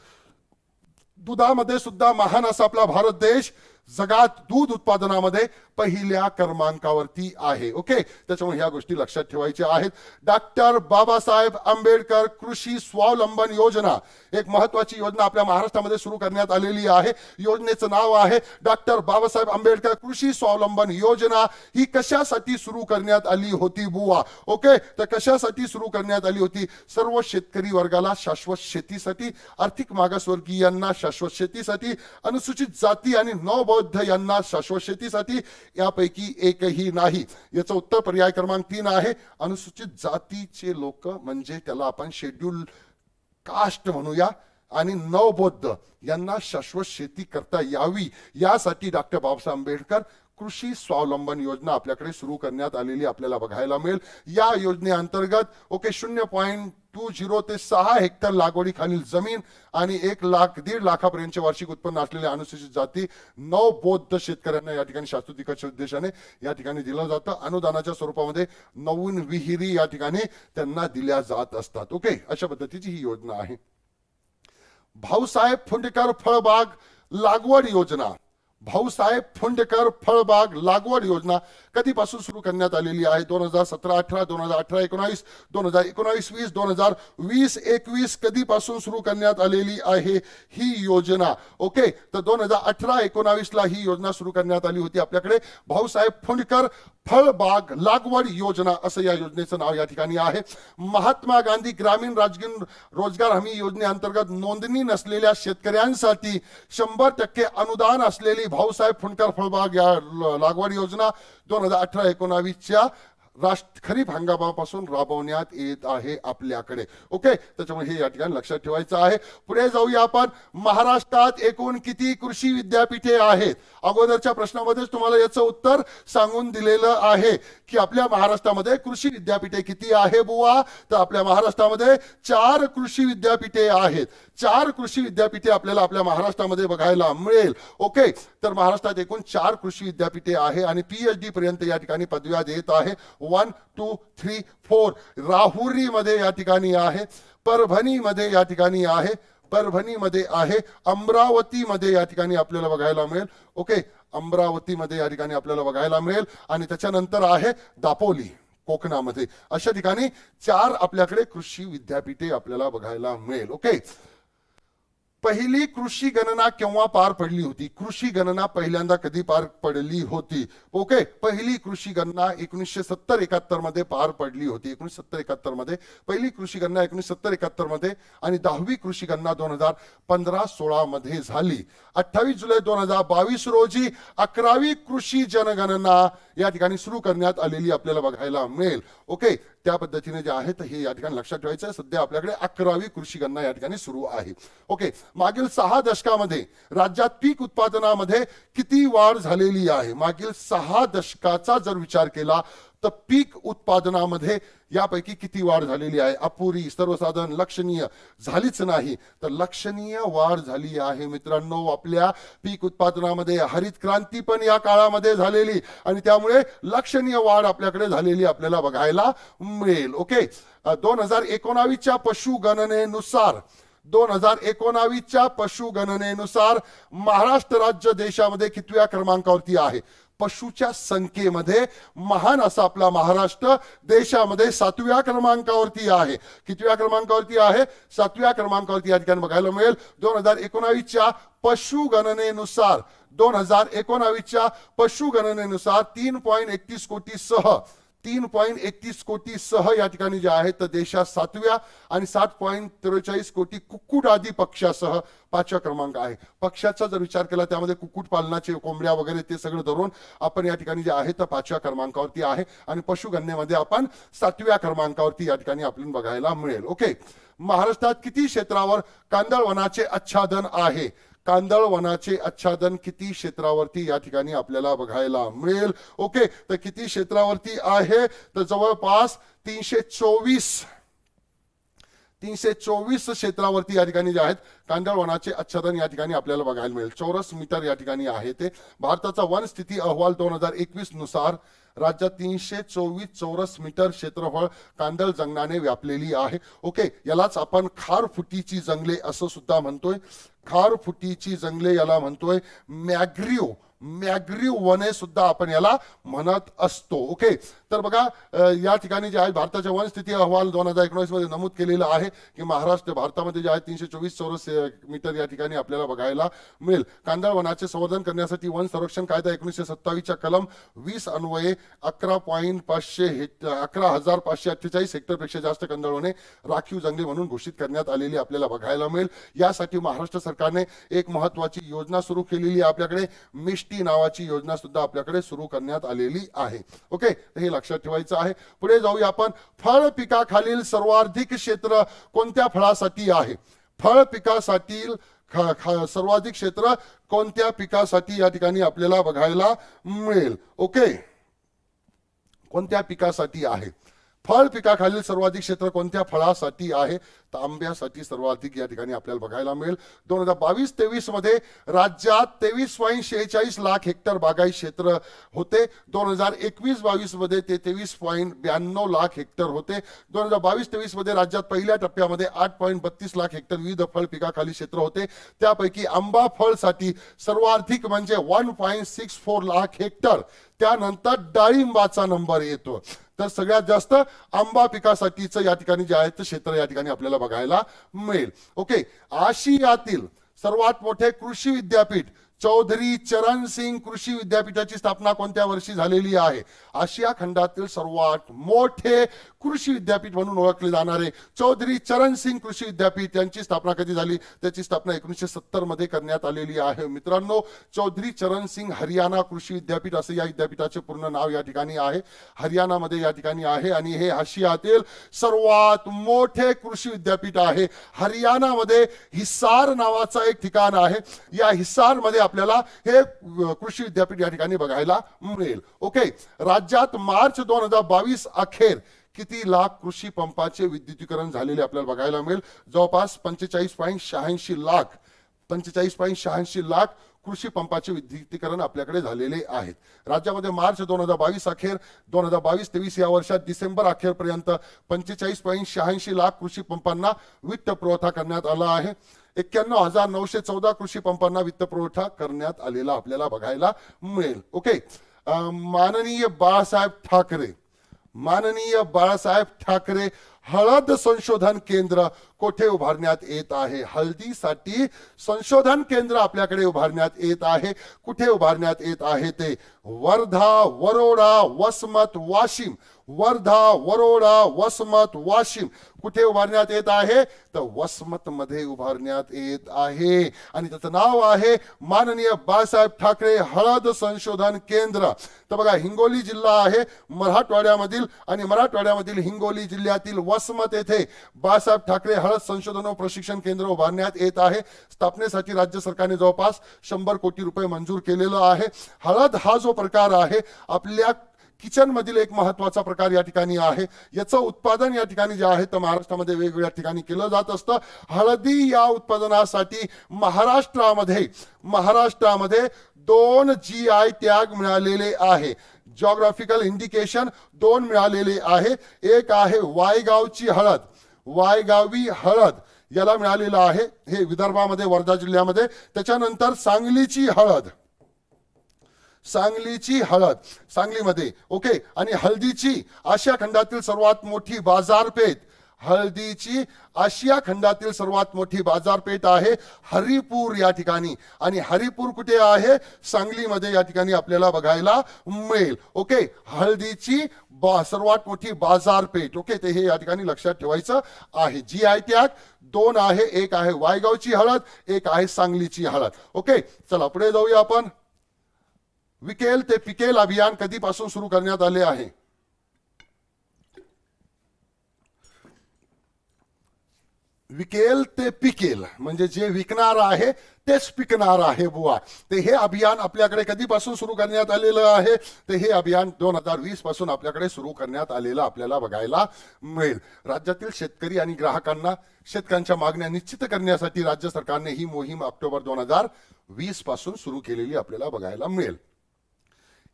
दुधामध्ये सुद्धा महान असा आपला भारत देश जगात दूध उत्पादनामध्ये पहिल्या क्रमांकावरती आहे. ओके, त्याच्यामुळे ह्या गोष्टी लक्षात ठेवायच्या आहेत. डॉक्टर बाबासाहेब आंबेडकर कृषी स्वावलंबन योजना एक महत्वाची योजना आपल्या महाराष्ट्रामध्ये सुरू करण्यात आलेली आहे. योजनेचं नाव आहे डॉक्टर बाबासाहेब आंबेडकर कृषी स्वावलंबन योजना. ही कशासाठी सुरू करण्यात आली होती बुवा? ओके, तर कशासाठी सुरू करण्यात आली होती? सर्व शेतकरी वर्गाला शाश्वत शेतीसाठी, आर्थिक मागासवर्गीयांना शाश्वत शेतीसाठी, अनुसूचित जाती आणि नवबौद्ध यांना शाश्वत शेतीसाठी, यापैकी एकही नाही. याचं उत्तर पर्याय क्रमांक 3 आहे. अनुसूचित जातीचे लोक म्हणजे त्याला आपण शेड्यूल कास्ट म्हणूया आणि नवबौद्ध यांना शाश्वत शेती करता यावी यासाठी डॉक्टर बाबासाहेब आंबेडकर कृषी स्वावलंबन योजना आपल्याकडे सुरू करण्यात आलेली आपल्याला बघायला मिळेल. या योजनेअंतर्गत 0.20 ते 6 हेक्टर लागवडीखालील जमीन आणि 1,00,000 लाखापर्यंतचे वार्षिक उत्पन्न असलेल्या अनुसूचित जाती नवबौद्ध शेतकऱ्यांना या ठिकाणी शाश्वतीकरणाच्या उद्देशाने या ठिकाणी दिलं जातं. अनुदानाच्या स्वरूपामध्ये नवीन विहिरी या ठिकाणी त्यांना दिल्या जात असतात. ओके, अशा पद्धतीची ही योजना आहे. भाऊसाहेब फुंडकर फळबाग लागवड योजना. भाऊसाहेब फुंडकर फळबाग लागवड योजना कधीपासून सुरू करण्यात आलेली आहे? 2017-18, 2018-19, 2019-20, 2020-21 कधीपासून सुरू करण्यात आलेली आहे ही योजना? ओके, तर 2018-19 ला ही योजना सुरू करण्यात आली होती आपल्याकडे. भाऊसाहेब फुंडकर फळबाग लागवड योजना असं या योजनेचं नाव या ठिकाणी आहे. महात्मा गांधी ग्रामीण रोजगार हमी योजनेअंतर्गत नोंदणी नसलेल्या शेतकऱ्यांसाठी 100% अनुदान असलेली भाऊसाहेब फुंडकर फळबाग या लागवड योजना 2018-19च्या खरीप हंगामापासून राबवण्यात येत आहे आपल्याकडे. ओके, त्याच्यामुळे हे या ठिकाणी लक्षात ठेवायचं आहे. पुढे जाऊया आपण. महाराष्ट्रात एकूण किती कृषी विद्यापीठे आहेत? अगोदरच्या प्रश्नामध्येच तुम्हाला याचं उत्तर सांगून दिलेलं आहे की आपल्या महाराष्ट्रामध्ये कृषी विद्यापीठे किती आहे बुवा? तर आपल्या महाराष्ट्रामध्ये 4 कृषी विद्यापीठे आहेत. 4 कृषी विद्यापीठे आपल्याला आपल्या महाराष्ट्रामध्ये बघायला मिळेल. ओके, तर महाराष्ट्रात एकूण 4 कृषी विद्यापीठे आहे आणि PhD पर्यंत या ठिकाणी पदव्या देत आहे. 1, 2, 3, 4 राहुरी मध्ये या ठिकाणी आहे, परभणी मध्ये या ठिकाणी आहे, परभणीमध्ये आहे, अमरावतीमध्ये या ठिकाणी आपल्याला बघायला मिळेल. ओके, अमरावतीमध्ये या ठिकाणी आपल्याला बघायला मिळेल आणि त्याच्यानंतर आहे दापोली कोकणामध्ये. अशा ठिकाणी 4 आपल्याकडे कृषी विद्यापीठे आपल्याला बघायला मिळेल. ओके, पहिली कृषी गणना केव्हा पार पडली होती? कृषी गणना पहिल्यांदा कधी पार पडली होती? ओके, पहिली कृषी गणना 1970-71 मध्ये पार पडली होती. 1970-71 मध्ये पहिली कृषी गणना 1970-71 मध्ये आणि 10वी कृषी गणना 2015-16 मध्ये झाली. 28 जुलै 2022 रोजी 11वी कृषी जनगणना या ठिकाणी सुरू करण्यात आलेली आपल्याला बघायला मिळेल. ओके, त्या पद्धतीने जे आहे हे या ठिकाणी लक्षात ठेवायचं आहे. सध्या आपल्याकडे 11वी कृषी गणना या ठिकाणी सुरू आहे. ओके, मागील 6 दशकामध्ये राज्यात पीक उत्पादनामध्ये किती वाढ झालेली आहे? मागील 6 दशकाचा जर विचार केला तर पीक उत्पादनामध्ये यापैकी किती वाढ झालेली आहे? अपुरी, सर्वसाधारण, लक्षणीय झालीच नाही. तर लक्षणीय वाढ झाली आहे मित्रांनो आपल्या पीक उत्पादनामध्ये. हरित क्रांती पण या काळामध्ये झालेली आणि त्यामुळे लक्षणीय वाढ आपल्याकडे झालेली आपल्याला बघायला मिळेल. ओके, 2019च्या पशुगणनेनुसार 2019च्या पशुगणनेनुसार महाराष्ट्र राज्य देशामध्ये कितव्या क्रमांकावरती आहे? पशुच्या संख्येमध्ये महान असा आपला महाराष्ट्र देशामध्ये 7व्या क्रमांकावरती आहे. कितव्या क्रमांकावरती आहे? 7व्या क्रमांकावरती या ठिकाणी बघायला मिळेल. 2019च्या पशुगणनेनुसार 2019च्या पशुगणनेनुसार 3.31 कोटीसह 3.31 कोटी सह या ठिकाणी जे आहे तर देशात 7व्या आणि 7.43 कोटी कुक्कुट आदी पक्षासह 5व्या क्रमांक आहे. पक्षाचा जर विचार केला त्यामध्ये कुक्कुट पालनाचे कोंबड्या वगैरे ते सगळं धरून आपण या ठिकाणी जे आहे तर 5व्या क्रमांकावरती आहे आणि पशुगणनेमध्ये आपण 7व्या क्रमांकावरती या ठिकाणी आपल्याला बघायला मिळेल. ओके, महाराष्ट्रात किती क्षेत्रावर कांदळवनाचे आच्छादन आहे? कांदळवनाचे आच्छादन किती क्षेत्रावरती या ठिकाणी आपल्याला बघायला मिळेल? ओके, तर किती क्षेत्रावरती आहे तर जवळपास 324 क्षेत्रावरती या ठिकाणी जे आहेत कांदळवनाचे आच्छादन या ठिकाणी आपल्याला बघायला मिळेल. चौरस मीटर या ठिकाणी आहे ते. भारताचा वन स्थिती अहवाल 2021 नुसार राज्यात 324 चौरस मीटर क्षेत्रफळ कांदळ जंगलाने व्यापलेली आहे. ओके, यालाच आपण खारफुटीची जंगले असं सुद्धा म्हणतोय. खारफुटीची जंगले याला म्हणतोय. मॅग्रीव वने सुद्धा आपण याला म्हणत असतो. ओके, तर बघा या ठिकाणी जे आहे भारताच्या वन स्थिती अहवाल 2019 मध्ये नमूद केलेलं आहे की भारतामध्ये जे आहे 324 चौरस मीटर या ठिकाणी आपल्याला बघायला मिळेल. कांदळ वनाचे संवर्धन करण्यासाठी वन संरक्षण कायदा 1927 कलम 20 अन्वये 11,548 हेक्टरपेक्षा जास्त कांदळवने राखीव जंगले म्हणून घोषित करण्यात आलेली आपल्याला बघायला मिळेल. यासाठी महाराष्ट्र सरकारने एक महत्वाची योजना सुरू केलेली आहे. आपल्याकडे मिष्टी नावाची योजना सुद्धा आपल्याकडे सुरू करण्यात आलेली आहे. ओके, हे लक्षात ठेवायचं आहे. पुढे जाऊया आपण. फळ पिकाखालील सर्वाधिक क्षेत्र कोणत्या फळासाठी आहे? फळ पिकासाठी सर्वाधिक क्षेत्र कोणत्या पिकासाठी या ठिकाणी आपल्याला बघायला मिळेल? ओके, कोणत्या पिकासाठी आहे? फळ पिकाखालील सर्वाधिक क्षेत्र कोणत्या फळासाठी आहे? तर आंब्यासाठी सर्वाधिक या ठिकाणी आपल्याला बघायला मिळेल. 2022-23 मध्ये राज्यात 23.46 लाख हेक्टर बागायत क्षेत्र होते. 2021-22 मध्ये ते 23.92 लाख हेक्टर होते. 2022-23 मध्ये राज्यात पहिल्या टप्प्यामध्ये 8.32 लाख हेक्टर विविध फळ पिकाखाली क्षेत्र होते. त्यापैकी आंबा फळसाठी सर्वाधिक म्हणजे 1.64 लाख हेक्टर. त्यानंतर डाळिंबाचा नंबर येतो. तर सगळ्यात जास्त आंबा पिकासाठीचं या ठिकाणी जे आहे ते क्षेत्र या ठिकाणी आपल्याला बघायला मिळेल. ओके, आशियातील सर्वात मोठे कृषी विद्यापीठ चौधरी चरण सिंग कृषी विद्यापीठाची स्थापना कोणत्या वर्षी झालेली आहे? आशिया खंडातील सर्वात मोठे कृषी विद्यापीठ म्हणून ओळखले जाणारे चौधरी चरण सिंग कृषी विद्यापीठ यांची स्थापना कधी झाली? त्याची स्थापना 1970 मध्ये करण्यात आलेली आहे. मित्रांनो, चौधरी चरण सिंग हरियाणा कृषी विद्यापीठ असं या विद्यापीठाचे पूर्ण नाव या ठिकाणी आहे. हरियाणामध्ये या ठिकाणी आहे आणि हे आशियातील सर्वात मोठे कृषी विद्यापीठ आहे. हरियाणामध्ये हिसार नावाचा एक ठिकाण आहे. या हिसार मध्ये आपल्याला हे कृषी विद्यापीठ या ठिकाणी बघायला मिळेल. ओके, राज्यात मार्च 2022 अखेर किती लाख कृषी पंपाचे विद्युतीकरण झालेले आपल्याला बघायला मिळेल? जवळपास 45.86 लाख कृषी पंपाचे विद्युतीकरण आपल्याकडे झालेले आहेत. राज्यामध्ये मार्च 2022 अखेर 2022-23 या वर्षात डिसेंबर अखेरपर्यंत 45.86 लाख कृषी पंपांना वित्त पुरवठा करण्यात आला आहे. 91,914 कृषी पंपांना वित्त पुरवठा करण्यात आलेला आपल्याला बघायला मिळेल. ओके, माननीय बाळासाहेब ठाकरे हळद संशोधन केंद्र कोठे उभारण्यात येत आहे? हळदीसाठी संशोधन केंद्र आपल्याकडे उभारण्यात येत आहे. कुठे उभारण्यात येत आहे ते? वर्धा, वरोडा, वसमत, वाशिम. वर्धा, वरोडा, वसमत, वाशिम कुठे उभारण्यात येत आहे? तर वसमत मध्ये उभारण्यात येत आहे आणि त्याचं नाव आहे माननीय बाळासाहेब ठाकरे हळद संशोधन केंद्र. तर बघा, हिंगोली जिल्हा आहे मराठवाड्यामधील आणि मराठवाड्यामधील हिंगोली जिल्ह्यातील वसमत येथे बाळासाहेब ठाकरे हळद संशोधन व प्रशिक्षण केंद्र उभारण्यात येत आहे. स्थापनेसाठी राज्य सरकारने जवळपास 100 कोटी रुपये मंजूर केलेला आहे. हळद हा जो प्रकार आहे आपल्या किचन मधील एक महत्वाचा प्रकार या ठिकाणी आहे. याचं उत्पादन या ठिकाणी जे आहे तर महाराष्ट्रामध्ये वेगवेगळ्या ठिकाणी केलं जात असतं. हळदी या उत्पादनासाठी महाराष्ट्रामध्ये 2 GI टॅग मिळालेले आहे. जिओग्राफिकल इंडिकेशन 2 मिळालेले आहे. एक आहे वायगावची हळद, वायगावी हळद याला मिळालेलं आहे, हे विदर्भामध्ये वर्धा जिल्ह्यामध्ये. त्याच्यानंतर सांगलीची हळद सांगलीमध्ये. ओके, आणि हळदीची आशिया खंडातील सर्वात मोठी बाजारपेठ हळदीची आशिया खंडातील सर्वात मोठी बाजारपेठ आहे हरिपूर या ठिकाणी, आणि हरिपूर कुठे आहे? सांगलीमध्ये या ठिकाणी आपल्याला बघायला मिळेल. ओके, हळदीची सर्वात मोठी बाजारपेठ. ओके, ते हे या ठिकाणी लक्षात ठेवायचं आहे. GI टॅग 2 आहे, एक आहे वायगावची हळद, एक आहे सांगलीची हळद. ओके, चला पुढे जाऊया आपण. विकेल ते पिकेल अभियान कधीपासून सुरू करण्यात आले आहे? विकेल ते पिकेल म्हणजे जे विकणार आहे तेच पिकणार आहे बुवा. ते हे अभियान आपल्याकडे कधीपासून सुरू करण्यात आलेलं आहे? ते हे अभियान 2020 पासून आपल्याकडे सुरू करण्यात आलेलं आपल्याला बघायला मिळेल. राज्यातील शेतकरी आणि ग्राहकांना शेतकऱ्यांच्या मागण्या निश्चित करण्यासाठी राज्य सरकारने ही मोहीम ऑक्टोबर 2020 पासून सुरू केलेली आपल्याला बघायला मिळेल.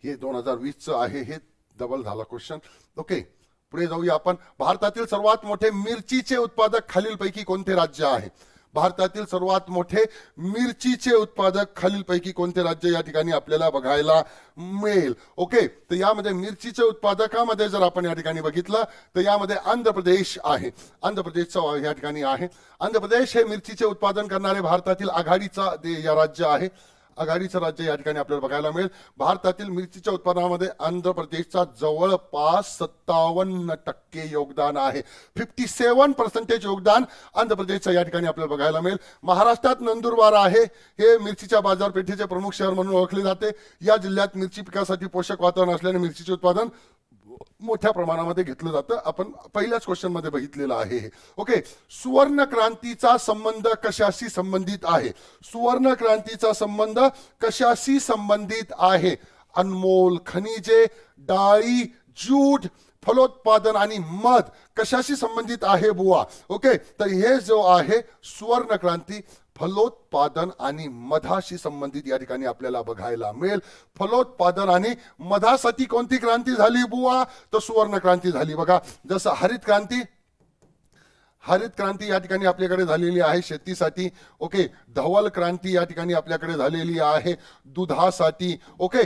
हे 2020चं आहे, हे डबल झाला क्वेश्चन. ओके, पुढे जाऊया आपण. भारतातील सर्वात मोठे मिरचीचे उत्पादक खालीलपैकी कोणते राज्य आहे? भारतातील सर्वात मोठे मिरचीचे उत्पादक खालीलपैकी कोणते राज्य या ठिकाणी आपल्याला बघायला मिळेल? ओके, तर यामध्ये मिरचीच्या उत्पादकामध्ये जर आपण या ठिकाणी बघितलं तर यामध्ये आंध्र प्रदेश आहे. आंध्र प्रदेशचं या ठिकाणी आहे. आंध्र प्रदेश हे मिरचीचे उत्पादन करणारे भारतातील आघाडीचा या राज्य आहे. आघाडीचं राज्य या ठिकाणी आपल्याला बघायला मिळेल. भारतातील मिरचीच्या उत्पादनामध्ये आंध्र प्रदेशचा जवळपास 57% योगदान आहे. 57% योगदान आंध्र प्रदेशचं या ठिकाणी आपल्याला बघायला मिळेल. महाराष्ट्रात नंदुरबार आहे, हे मिरचीच्या बाजारपेठेचे प्रमुख शहर म्हणून ओळखले जाते. या जिल्ह्यात मिरची पिकासाठी पोषक वातावरण असल्याने मिरचीचे उत्पादन मोठ्या प्रमाणामध्ये घेतलं जातं. आपण पहिल्याच क्वेश्चन मध्ये बघितलेलं आहे. ओके, सुवर्ण क्रांतीचा संबंध कशाशी संबंधित आहे? सुवर्ण क्रांतीचा संबंध कशाशी संबंधित आहे? अनमोल खनिजे, डाळी, जूट, फलोत्पादन आणि मध कशाशी संबंधित आहे बुवा? ओके, तर हे जो आहे सुवर्ण क्रांती फलोत्पादन आणि मधाशी संबंधित या ठिकाणी आपल्याला बघायला मिळेल. फलोत्पादन आणि मधासाठी कोणती क्रांती झाली बुवा? तर सुवर्ण क्रांती झाली. बघा, जसं हरित क्रांती या ठिकाणी आपल्याकडे झालेली आहे शेतीसाठी. ओके, धवल क्रांती या ठिकाणी आपल्याकडे झालेली आहे दुधासाठी. ओके,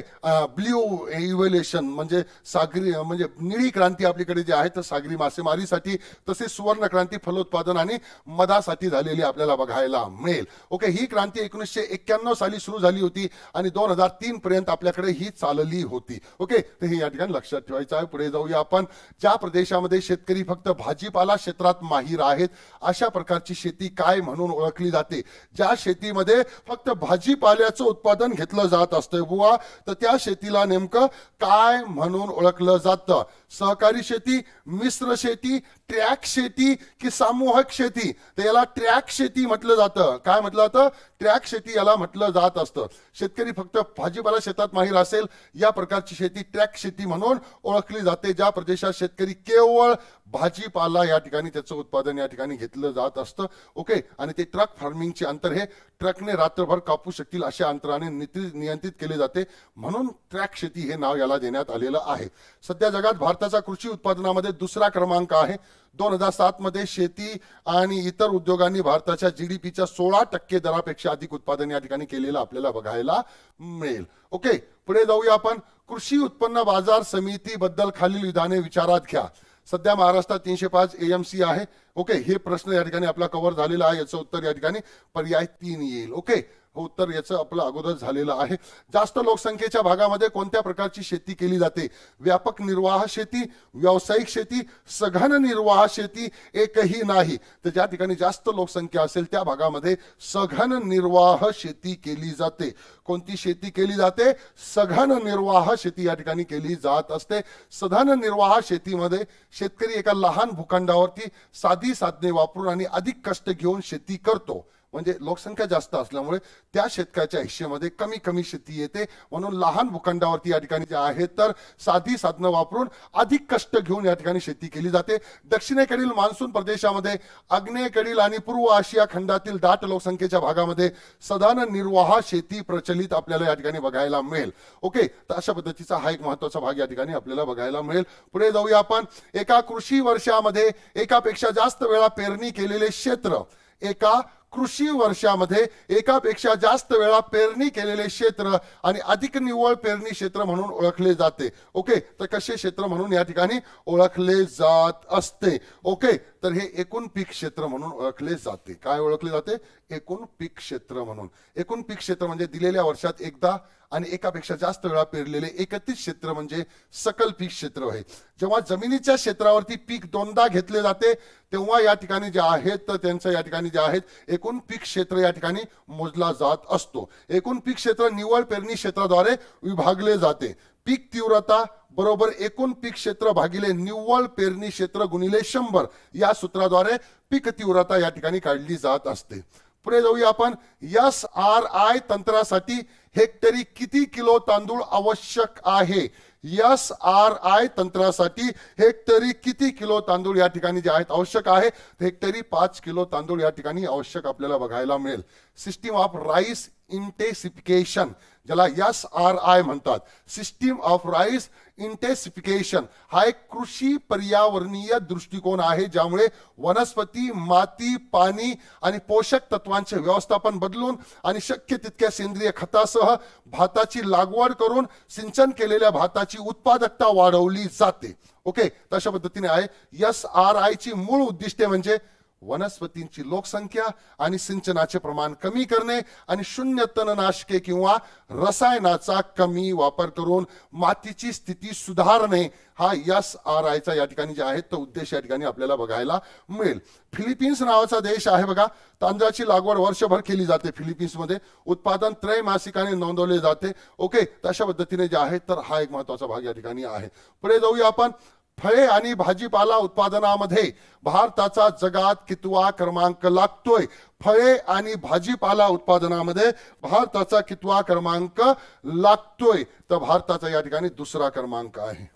ब्ल्यू इव्होल्युशन म्हणजे सागरी म्हणजे निळी क्रांती आपल्याकडे जी आहे तर सागरी मासेमारीसाठी. तसेच सुवर्ण क्रांती फलोत्पादन आणि मधासाठी झालेली आपल्याला बघायला मिळेल. ओके, ही क्रांती 1991 साली सुरू झाली होती आणि 2003 पर्यंत आपल्याकडे ही चालली होती. ओके, तर हे या ठिकाणी लक्षात ठेवायचं आहे. पुढे जाऊया आपण. ज्या प्रदेशामध्ये शेतकरी फक्त भाजीपाला क्षेत्रात माहीर आहेत अशा प्रकारची शेती काय म्हणून ओळखली जाते? ज्या शेतीमध्ये फक्त भाजीपाल्याचं उत्पादन घेतलं जात असतं बुवा, तर त्या शेतीला नेमकं काय म्हणून ओळखलं जातं? सहकारी शेती, मिश्र शेती, ट्रॅक शेती की सामूहिक शेती? तर याला ट्रॅक शेती म्हटलं जातं. काय म्हटलं जातं? ट्रॅक शेती याला म्हटलं जात असतं. शेतकरी फक्त भाजीपाला शेतात माहीर असेल या प्रकारची शेती ट्रॅक शेती म्हणून ओळखली जाते. ज्या प्रदेशात शेतकरी केवळ भाजीपाला या ठिकाणी त्याचं उत्पादन या ठिकाणी घेतलं जात असतं. ओके, आणि ते ट्रक फार्मिंगचे अंतर हे ट्रकने रात्रभर कापू शकतील अशा अंतराने नियंत्रित केले जाते, म्हणून ट्रॅक शेती हे नाव याला देण्यात आलेलं आहे. सध्या जगात भारताचा कृषी उत्पादनामध्ये दुसरा क्रमांक आहे. 2007 मध्ये शेती आणि इतर उद्योगांनी भारताच्या GDPच्या 16% दरापेक्षा अधिक उत्पादन या ठिकाणी केलेलं आपल्याला बघायला मिळेल. ओके, पुढे जाऊया आपण. कृषी उत्पन्न बाजार समिती बद्दल खालील विधाने विचारात घ्या. सध्या महाराष्ट्रात 305 AMC आहे. ओके, हे प्रश्न या ठिकाणी आपला कव्हर झालेला आहे. याचं उत्तर या ठिकाणी पर्याय 3 येईल. ओके, उत्तर याचं आपलं अगोदर झालेलं आहे. जास्त लोकसंख्येच्या भागामध्ये कोणत्या प्रकारची शेती केली जाते? व्यापक निर्वाह शेती, व्यावसायिक शेती, सघन निर्वाह शेती, एकही नाही. तर ज्या ठिकाणी जास्त लोकसंख्या असेल त्या भागामध्ये सघन निर्वाह शेती केली जाते. कोणती शेती केली जाते? सघन निर्वाह शेती या ठिकाणी केली जात असते. सघन निर्वाह शेतीमध्ये शेतकरी एका लहान भूखंडावरती साधी साधने वापरून आणि अधिक कष्ट घेऊन शेती करतो. म्हणजे लोकसंख्या जास्त असल्यामुळे त्या शेतकऱ्याच्या हिश्श्यामध्ये कमी कमी शेती येते, म्हणून लहान भूखंडावरती या ठिकाणी जे आहे तर साधी साधनं वापरून अधिक कष्ट घेऊन या ठिकाणी शेती केली जाते. दक्षिणेकडील मान्सून प्रदेशामध्ये, आग्नेयेकडील आणि पूर्व आशिया खंडातील दाट लोकसंख्येच्या भागामध्ये सधन निर्वाह शेती प्रचलित आपल्याला या ठिकाणी बघायला मिळेल. ओके, तर अशा पद्धतीचा हा एक महत्वाचा भाग या ठिकाणी आपल्याला बघायला मिळेल. पुढे जाऊया आपण. एका कृषी वर्षामध्ये एकापेक्षा जास्त वेळा पेरणी केलेले क्षेत्र एका कृषी वर्षामध्ये एकापेक्षा जास्त वेळा पेरणी केलेले क्षेत्र आणि अधिक निव्वळ पेरणी क्षेत्र म्हणून ओळखले जाते. ओके, तर कसे क्षेत्र म्हणून या ठिकाणी ओळखले जात असते. ओके, तर हे एकूण पीक क्षेत्र म्हणून ओळखले जाते. काय ओळखले जाते? एकूण पीक क्षेत्र म्हणून. एकूण पीक क्षेत्र म्हणजे दिलेल्या वर्षात एकदा आणि एकापेक्षा जास्त वेळा पेरलेले एकत्रित क्षेत्र म्हणजे सकल पीक क्षेत्र आहे. जेव्हा जमिनीच्या क्षेत्रावरती पीक दोनदा घेतले जाते तेव्हा या ठिकाणी जे आहेत तर त्यांचं या ठिकाणी जे आहेत एकूण पीक क्षेत्र या ठिकाणी मोजला जात असतो. एकूण पीक क्षेत्र निव्वळ पेरणी क्षेत्राद्वारे विभागले जाते. पीक तीव्रता बरोबर एकूण पीक क्षेत्र भागिले निव्वळ पेरणी क्षेत्र गुणिले 100 या सूत्राद्वारे पीक तीव्रता या ठिकाणी काढली जात असते. पुढे जाऊया आपण. SRI तंत्रासाठी हेक्टरी किती किलो तांदूळ आवश्यक आहे? SRI तंत्रासाठी हेक्टरी किती किलो तांदूळ या ठिकाणी जे आहेत आवश्यक आहे? हेक्टरी 5 किलो तांदूळ या ठिकाणी आवश्यक आपल्याला बघायला मिळेल. सिस्टीम ऑफ राईस इंटेन्सिफिकेशन ज्याला SRI म्हणतात, सिस्टीम ऑफ राईस इंटेन्सिफिकेशन हा एक कृषी पर्यावरणीय दृष्टिकोन आहे ज्यामुळे वनस्पती, माती, पाणी आणि पोषक तत्वांचे व्यवस्थापन बदलून आणि शक्य तितक्या सेंद्रिय खतासह भाताची लागवड करून सिंचन केलेल्या भाताची उत्पादकता वाढवली जाते. ओके, तशा पद्धतीने आहे. SRI ची मूळ उद्दिष्टे म्हणजे वनस्पतींची लोकसंख्या आणि सिंचनाचे प्रमाण कमी करणे आणि शून्य तणनाशके किंवा रसायनाचा कमी वापर करून मातीची स्थिती सुधारणे हा SRI चा या ठिकाणी जे आहे तो उद्देश या ठिकाणी आपल्याला बघायला मिळेल. फिलिपिन्स नावाचा देश आहे बघा. तांदळाची लागवड वर्षभर केली जाते फिलिपिन्समध्ये. उत्पादन त्रैमासिकाने नोंदवले जाते. ओके, तशा पद्धतीने जे आहे तर हा एक महत्वाचा भाग या ठिकाणी आहे. पुढे जाऊया आपण. फळे आणि भाजीपाला उत्पादनामध्ये भारताचा जगात कितवा क्रमांक लागतोय? फळे आणि भाजीपाला उत्पादनामध्ये भारताचा कितवा क्रमांक लागतोय? तर भारताचा या ठिकाणी दुसरा क्रमांक आहे.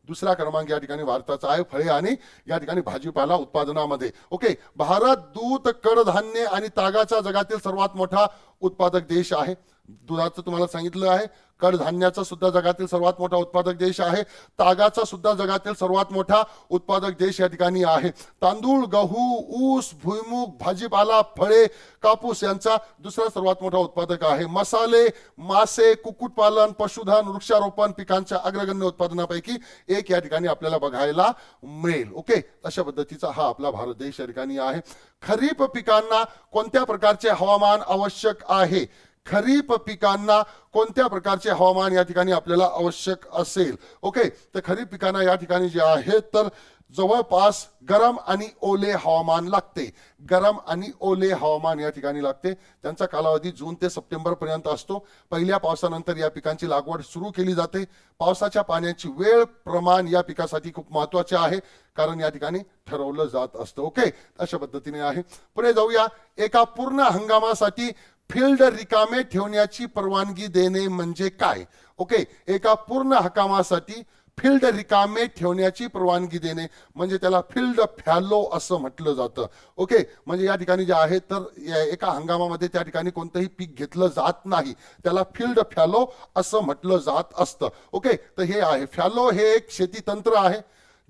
दुसरा क्रमांक या ठिकाणी भारताचा आहे फळे आणि या ठिकाणी भाजीपाला उत्पादनामध्ये. ओके, भारत दूध, कडधान्य आणि तागाचा जगातील सर्वात मोठा उत्पादक देश आहे. दुधाचं तुम्हाला सांगितलं आहे. कडधान्याचा सुद्धा जगातील सर्वात मोठा उत्पादक देश आहे. तागाचा सुद्धा जगातील सर्वात मोठा उत्पादक देश या ठिकाणी आहे. तांदूळ, गहू, ऊस, भुईमुग, भाजीपाला, फळे, कापूस यांचा दुसरा सर्वात मोठा उत्पादक आहे. मसाले, मासे, कुक्कुटपालन, पशुधन, वृक्षारोपण पिकांच्या अग्रगण्य उत्पादनापैकी एक या ठिकाणी आपल्याला बघायला मिळेल. ओके, अशा पद्धतीचा हा आपला भारत देश या ठिकाणी आहे. खरीप पिकांना कोणत्या प्रकारचे हवामान आवश्यक आहे? खरीप पिकांना कोणत्या प्रकारचे हवामान या ठिकाणी आपल्याला आवश्यक असेल? ओके, तर खरीप पिकांना या ठिकाणी जे आहे तर जवळपास गरम आणि ओले हवामान लागते. गरम आणि ओले हवामान या ठिकाणी लागते. त्यांचा कालावधी जून ते सप्टेंबर पर्यंत असतो. पहिल्या पावसानंतर या पिकांची लागवड सुरू केली जाते. पावसाच्या पाण्याची वेळ, प्रमाण या पिकासाठी खूप महत्वाचे आहे कारण या ठिकाणी ठरवलं जात असतं. ओके, अशा पद्धतीने आहे. पुढे जाऊया. एका पूर्ण हंगामासाठी फील्ड रिकामे ठेवण्याची परवानगी देणे म्हणजे काय? ओके, एका पूर्ण हंगामासाठी फील्ड रिकामे ठेवण्याची परवानगी देणे म्हणजे त्याला फील्ड फॅलो असं म्हटलं जातं. ओके, म्हणजे या ठिकाणी जे आहे तर एका हंगामामध्ये त्या ठिकाणी कोणतंही पीक घेतलं जात नाही, त्याला फील्ड फॅलो असं म्हटलं जात असतं. ओके, तर हे आहे फॅलो. हे एक शेती तंत्र आहे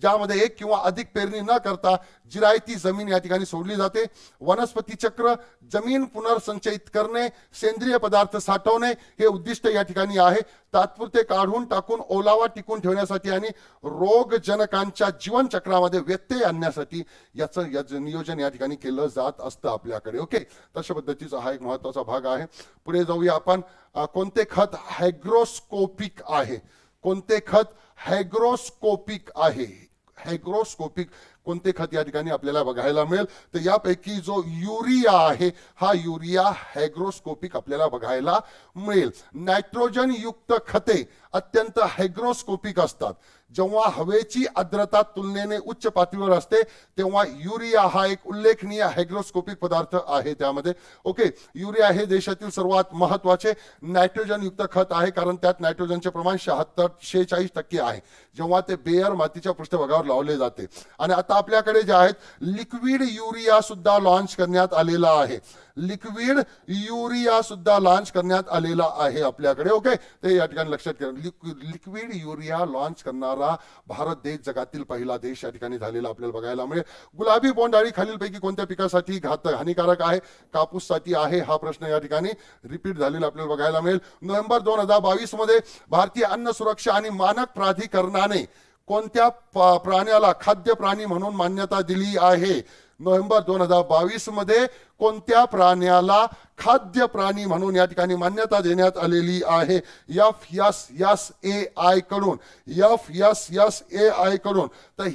ज्यामध्ये एक किंवा अधिक पेरणी न करता जिरायती जमीन या ठिकाणी सोडली जाते. वनस्पती चक्र, जमीन पुनर्संचयित करणे, सेंद्रिय पदार्थ साठवणे हे उद्दिष्ट या ठिकाणी आहे. तात्पुरते काढून टाकून ओलावा टिकून ठेवण्यासाठी आणि रोगजनकांच्या जीवनचक्रामध्ये व्यत्यय आणण्यासाठी याचं नियोजन या ठिकाणी केलं जात असतं आपल्याकडे. ओके, तशा पद्धतीचा हा एक महत्वाचा भाग आहे. पुढे जाऊया आपण. कोणते खत हायग्रोस्कोपिक आहे? कोणते खत हायग्रोस्कोपिक आहे? हायग्रोस्कोपिक कोणते खत या ठिकाणी आपल्याला बघायला मिळेल? तर यापैकी जो युरिया आहे हा युरिया हायग्रोस्कोपिक आपल्याला बघायला मिळेल. नायट्रोजन युक्त खते अत्यंत हायग्रोस्कोपिक असतात. जेव्हा हवेची आर्द्रता तुलनेने उच्च पातळीवर असते तेव्हा युरिया हा एक उल्लेखनीय हायग्रोस्कोपिक पदार्थ आहे त्यामध्ये. ओके, युरिया हे देशातील सर्वात महत्वाचे नायट्रोजन युक्त खत आहे कारण त्यात नायट्रोजनचे प्रमाण 46% आहे जेव्हा ते बेअर मातीच्या पृष्ठभागावर लावले जाते. आणि आता आपल्याकडे जे आहेत लिक्विड युरिया सुद्धा लॉन्च करण्यात आलेला आहे. लिक्विड युरिया सुद्धा लॉन्च करण्यात आलेला आहे आपल्याकडे. ओके, ते या ठिकाणी लक्षात घ्या. लिक्विड युरिया लॉन्च करणारा करणारा भारत देश जगातील पहिला देश या ठिकाणी झालेला आपल्याला बघायला मिळेल. गुलाबी बोंडअळी खालीलपैकी कोणत्या पिकासाठी हानिकारक आहे? कापूससाठी आहे हा प्रश्न या ठिकाणी रिपीट झालेला आपल्याला बघायला मिळेल. नोव्हेंबर 2022 मध्ये भारतीय अन्न सुरक्षा आणि मानक प्राधिकरणाने कोणत्या प्राण्याला खाद्य प्राणी म्हणून मान्यता दिली आहे? नोव्हेंबर 2022 मध्ये कोणत्या प्राण्याला खाद्य प्राणी म्हणून या ठिकाणी मान्यता देण्यात आलेली आहे? FSSAI कडून. FSSAI कडून. तर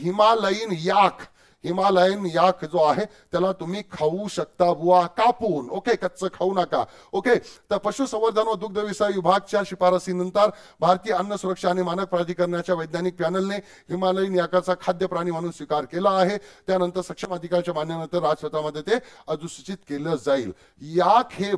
हिमालयन याक जो आहे त्याला तुम्ही खाऊ शकता बुवा कापून. ओके, कच्चं खाऊ नका. ओके, तर पशुसंवर्धन व दुग्ध व्यवसाय विभागाच्या शिफारसीनंतर भारतीय अन्न सुरक्षा आणि मानक प्राधिकरणाच्या वैज्ञानिक पॅनलने हिमालयन याकाचा खाद्य प्राणी म्हणून स्वीकार केला आहे. त्यानंतर सक्षम अधिकाऱ्याच्या मान्यानंतर राजपत्रामध्ये ते अधिसूचित केलं जाईल. याक हे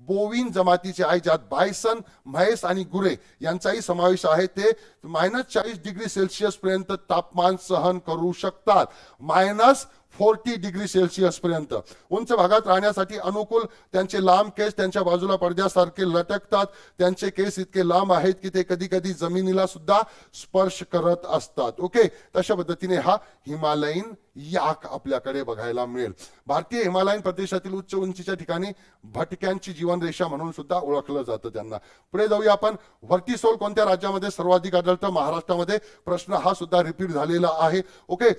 बोवीन जमातीचे आहे, ज्यात बायसन, म्हैस आणि गुरे यांचाही समावेश आहे. ते -40°C पर्यंत तापमान सहन करू शकतात. -40°C पर्यंत. उंच भागात राहण्यासाठी अनुकूल. त्यांचे लांब केस त्यांच्या बाजूला पडद्यासारखे लटकतात. त्यांचे केस इतके लांब आहेत की ते कधी कधी जमिनीला सुद्धा स्पर्श करत असतात. ओके, तशा पद्धतीने हा हिमालयन याक आपल्याकडे बघायला मिळेल. भारतीय हिमालयन प्रदेशातील उच्च उंचीच्या ठिकाणी भटक्यांची जीवनरेषा म्हणून सुद्धा ओळखलं जातं त्यांना. पुढे जाऊया आपण. व्हर्टिसोल कोणत्या राज्यामध्ये सर्वाधिक आढळतं? महाराष्ट्रामध्ये. प्रश्न हा सुद्धा रिपीट झालेला आहे. ओके,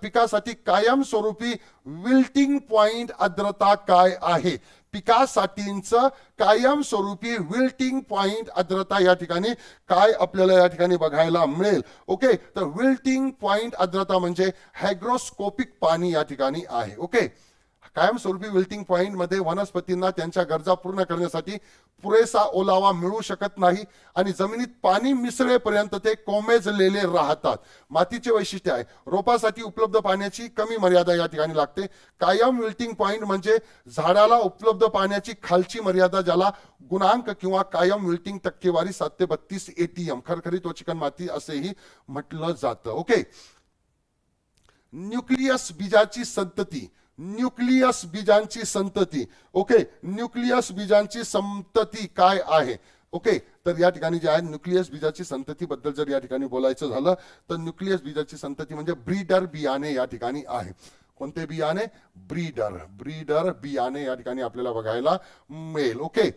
पिकासाठी कायमस्वरूपी विल्टिंग पॉइंट आर्द्रता काय आहे? पिकासाठींचं कायमस्वरूपी विल्टिंग पॉइंट आर्द्रता या ठिकाणी काय आपल्याला या ठिकाणी बघायला मिळेल? ओके, तर विल्टिंग पॉइंट आर्द्रता म्हणजे हायग्रोस्कोपिक पाणी या ठिकाणी आहे. ओके, कायमस्वरूपी विल्टिंग पॉइंट मध्ये वनस्पतींना त्यांच्या गरजा पूर्ण करण्यासाठी पुरेसा ओलावा मिळू शकत नाही आणि जमिनीत पाणी मिसळेपर्यंत ते कोमेजलेले राहतात. मातीचे वैशिष्ट्य आहे, रोपासाठी उपलब्ध पाण्याची कमी मर्यादा या ठिकाणी लागते. कायम विल्टिंग पॉइंट म्हणजे झाडाला उपलब्ध पाण्याची खालची मर्यादा, ज्याला गुणांक किंवा कायम विल्टिंग टक्केवारी 7 ते 32 ATM, खरखरीत व चिकण माती असेही म्हटलं जातं. ओके, न्यूक्लियस बीजाची संतती. ओके, न्यूक्लियस बीजांची संतती काय आहे? ओके, तर या ठिकाणी जे आहे न्यूक्लियस बीजाची संतती बद्दल जर या ठिकाणी बोलायचं झालं तर न्यूक्लियस बीजाची संतती म्हणजे ब्रीडर बियाणे या ठिकाणी आहे. कोणते बियाणे? ब्रीडर बियाणे या ठिकाणी आपल्याला बघायला मिळेल. ओके,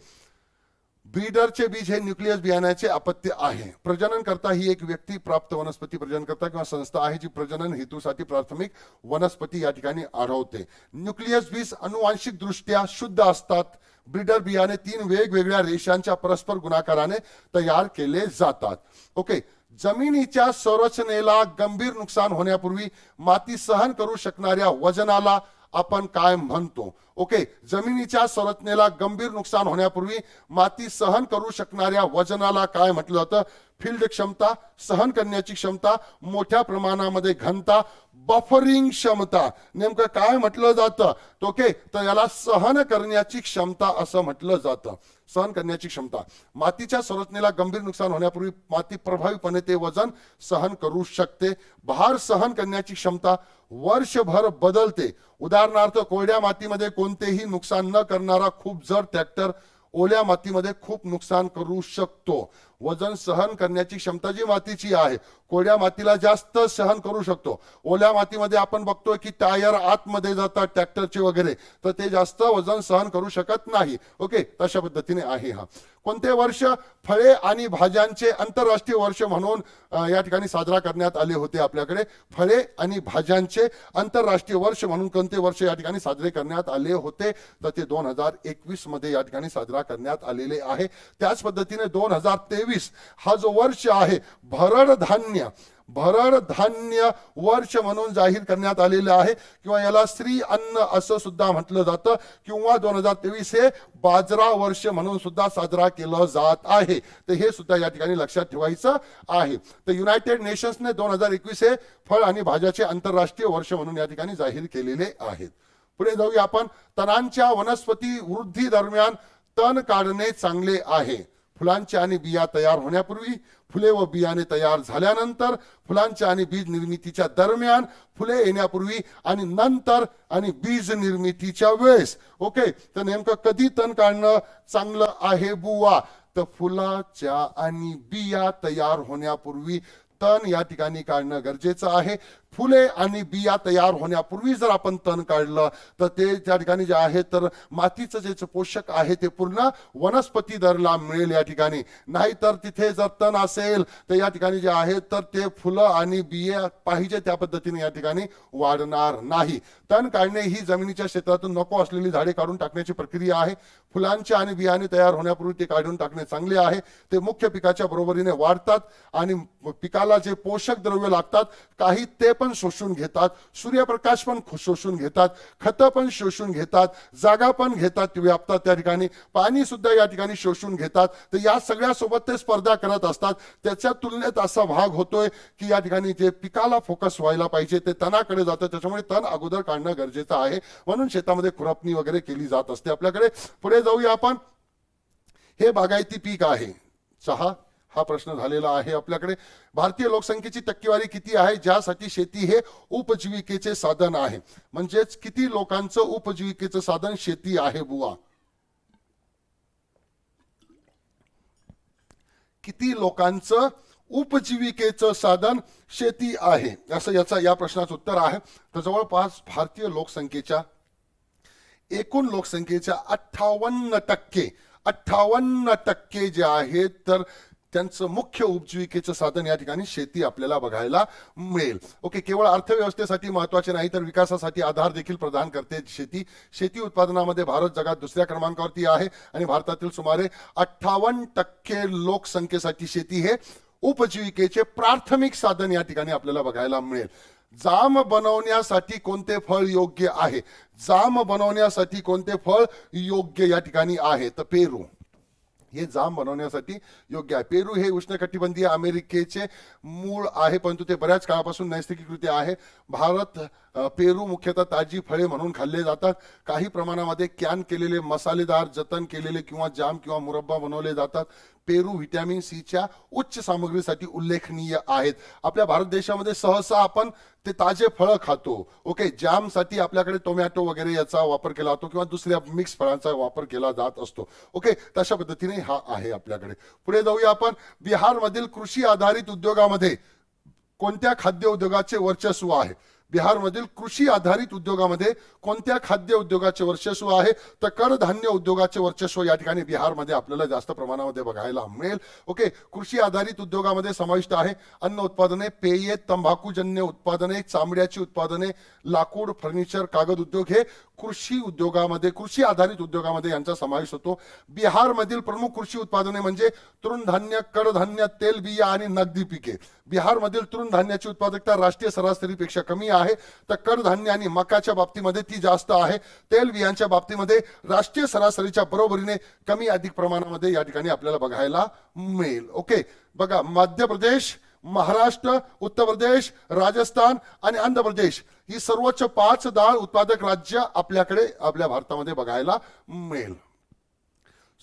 ब्रीडरचे बीज हे न्यूक्लियस बियाण्याचे अपत्य आहे. प्रजनन करता ही एक व्यक्ती प्राप्त वनस्पती प्रजनन करता किंवा संस्था आहे जी प्रजनन हेतूसाठी प्राथमिक वनस्पती या ठिकाणी आढळते. न्यूक्लियस बीज अनुवांशिक दृष्ट्या शुद्ध असतात. ब्रीडर बियाणे 3 वेगवेगळ्या रेषांच्या परस्पर गुणाकाराने तयार केले जातात. ओके, जमिनीच्या संरचनेला गंभीर नुकसान होण्यापूर्वी माती सहन करू शकणाऱ्या वजनाला आपण काय म्हणतो? ओके, जमिनीच्या संरचनेला गंभीर नुकसान होण्यापूर्वी माती सहन करू शकणाऱ्या वजनाला काय म्हटलं जातं? फील्ड क्षमता, सहन करण्याची क्षमता, मोठ्या प्रमाणामध्ये घनता, बफरिंग क्षमता. नेमकं काय म्हटलं जातं? ओके, तर याला सहन करण्याची क्षमता असं म्हटलं जातं. सहन करण्याची क्षमता. मातीच्या संरचनेला गंभीर नुकसान होण्यापूर्वी माती प्रभावीपणे ते वजन सहन करू शकते. भार सहन करण्याची क्षमता वर्षभर बदलते. उदाहरणार्थ, कोरड्या मातीमध्ये कोणतेही नुकसान न करणारा खूप जड ट्रॅक्टर ओल्या मातीमध्ये खूप नुकसान करू शकतो. वजन सहन करण्याची क्षमता जी मातीची आहे, कोरड्या मातीला जास्त सहन करू शकतो. ओल्या मातीमध्ये आपण बघतोय की टायर आतमध्ये जातात ट्रॅक्टरचे वगैरे, तर ते जास्त वजन सहन करू शकत नाही. ओके, तशा पद्धतीने आहे हा. कोणते वर्ष फळे आणि भाज्यांचे आंतरराष्ट्रीय वर्ष म्हणून या ठिकाणी साजरा करण्यात आले होते? आपल्याकडे फळे आणि भाज्यांचे आंतरराष्ट्रीय वर्ष म्हणून कोणते वर्ष या ठिकाणी साजरे करण्यात आले होते? तर ते 2021 मध्ये या ठिकाणी साजरा करण्यात आलेले आहे. त्याच पद्धतीने 2023 हा जो वर्ष आहे भरड धान्य वर्ष म्हणून जाहीर करण्यात आलेलं आहे किंवा याला श्री अन्न असं सुद्धा म्हटलं जातं किंवा 2023 हे बाजरा वर्ष म्हणून सुद्धा साजरा केलं जात आहे. तर हे सुद्धा या ठिकाणी लक्षात ठेवायचं आहे. तर युनायटेड नेशन्सने 2021 हे फळ आणि भाज्याचे आंतरराष्ट्रीय वर्ष म्हणून या ठिकाणी जाहीर केलेले आहेत. पुढे जाऊया आपण. तणांच्या वनस्पती वृद्धी दरम्यान तण काढणे चांगले आहे. फुलांचे आणि बिया तयार होण्यापूर्वी, फुले व बियाणे तयार झाल्यानंतर, फुलांच्या आणि बीज निर्मितीच्या दरम्यान, फुले येण्यापूर्वी आणि नंतर आणि बीज निर्मितीच्या वेळेस. ओके, तर नेमकं कधी तण काढणं चांगलं आहे बुवा? तर फुलाच्या आणि बिया तयार होण्यापूर्वी तण या ठिकाणी काढणं गरजेचं आहे. फुले आणि बिया तयार होण्यापूर्वी जर आपण तण काढलं तर ते त्या ठिकाणी जे आहे तर मातीचं जे पोषक आहे ते पूर्ण वनस्पती दरला मिळेल या ठिकाणी. नाहीतर तिथे जर तण असेल तर या ठिकाणी जे आहे तर ते फुलं आणि बिया पाहिजे त्या पद्धतीने या ठिकाणी वाढणार नाही. तण काढणे ही जमिनीच्या क्षेत्रातून नको असलेली झाडे काढून टाकण्याची प्रक्रिया आहे. फुलांचे आणि बियाणे तयार होण्यापूर्वी ते काढून टाकणे चांगले आहे. ते मुख्य पिकाच्या बरोबरीने वाढतात आणि पिकाला जे पोषक द्रव्य लागतात काही ते पण शोषून घेतात. सूर्यप्रकाश पण शोषून घेतात, खतं पण शोषून घेतात, जागा पण घेतात, व्यापतात त्या ठिकाणी, पाणी सुद्धा या ठिकाणी शोषून घेतात. तर या सगळ्या सोबत ते स्पर्धा करत असतात. त्याच्या तुलनेत असा भाग होतोय की या ठिकाणी जे पिकाला फोकस व्हायला पाहिजे ते तणाकडे जातं. त्याच्यामुळे तण अगोदर काढणं गरजेचं आहे. म्हणून शेतामध्ये खुरपणी वगैरे केली जात असते. आपल्याकडे पुढे जाऊया आपण. हे बागायती पीक आहे चहा, हा प्रश्न झालेला आहे आपल्याकडे. भारतीय लोकसंख्येची टक्केवारी किती आहे ज्यासाठी शेती हे उपजीविकेचे साधन आहे? म्हणजेच किती लोकांचं उपजीविकेचं साधन शेती आहे बुवा? किती लोकांचं उपजीविकेचं साधन शेती आहे असं याचा या प्रश्नाचं उत्तर आहे. तर जवळपास भारतीय लोकसंख्येच्या एकूण लोकसंख्येच्या 58% जे आहेत तर त्यांचं मुख्य उपजीविकेचं साधन या ठिकाणी शेती आपल्याला बघायला मिळेल. ओके, केवळ अर्थव्यवस्थेसाठी महत्वाचे नाही तर विकासासाठी आधार देखील प्रदान करते शेती. शेती उत्पादनामध्ये भारत जगात दुसऱ्या क्रमांकावरती आहे आणि भारतातील सुमारे 58% लोकसंख्येसाठी शेती हे उपजीविकेचे प्राथमिक साधन या ठिकाणी आपल्याला बघायला मिळेल. जाम बनवण्यासाठी कोणते फळ योग्य आहे? जाम बनवण्यासाठी कोणते फळ योग्य या ठिकाणी आहे? तर पेरू हे जाम बनवण्यासाठी योग्य आहे. पेरू हे उष्णकटिबंधीय अमेरिकेचे मूळ आहे, परंतु ते बऱ्याच काळापासून नैसर्गिकरित्या आहे. भारत पेरू मुख्यतः ताजी फळे म्हणून खाल्ले जातात. काही प्रमाणामध्ये कॅन केलेले, मसालेदार, जतन केलेले किंवा जाम किंवा मुरब्बा बनवले जातात. पेरू व्हिटॅमिन सीच्या उच्च सामग्रीसाठी उल्लेखनीय आहेत. आपल्या भारत देशामध्ये सहसा आपण ते ताजे फळं खातो. ओके, जामसाठी आपल्याकडे टोमॅटो वगैरे याचा वापर केला जातो किंवा दुसऱ्या मिक्स फळांचा वापर केला जात असतो. ओके, तशा पद्धतीने हा आहे आपल्याकडे. पुढे जाऊया आपण. बिहारमधील कृषी आधारित उद्योगामध्ये कोणत्या खाद्य उद्योगाचे वर्चस्व आहे? बिहारमधील कृषी आधारित उद्योगामध्ये कोणत्या खाद्य उद्योगाचे वर्चस्व आहे? तर कडधान्य उद्योगाचे वर्चस्व या ठिकाणी बिहारमध्ये आपल्याला जास्त प्रमाणामध्ये बघायला मिळेल. ओके, कृषी आधारित उद्योगामध्ये समाविष्ट आहे अन्न उत्पादने, पेये, तंबाखूजन्य उत्पादने, चामड्याची उत्पादने, लाकूड, फर्निचर, कागद उद्योग हे कृषी उद्योगामध्ये, कृषी आधारित उद्योगामध्ये यांचा समावेश होतो. बिहारमधील प्रमुख कृषी उत्पादने म्हणजे तृणधान्य, कडधान्य, तेलबिया आणि नगदी पिके. बिहारमधील तृणधान्याची उत्पादकता राष्ट्रीय सरासरीपेक्षा कमी आहे, तर कडधान्य आणि मकाच्या बाबतीमध्ये ती जास्त आहे. तेलबियांच्या बाबतीमध्ये राष्ट्रीय सरासरीच्या बरोबरीने कमी अधिक प्रमाणामध्ये या ठिकाणी आपल्याला बघायला मिळेल. ओके, बघा, मध्य प्रदेश, महाराष्ट्र, उत्तर प्रदेश, राजस्थान आणि आंध्र प्रदेश ही सर्वोच्च 5 डाळ उत्पादक राज्य आपल्याकडे आपल्या भारतामध्ये बघायला मिळेल.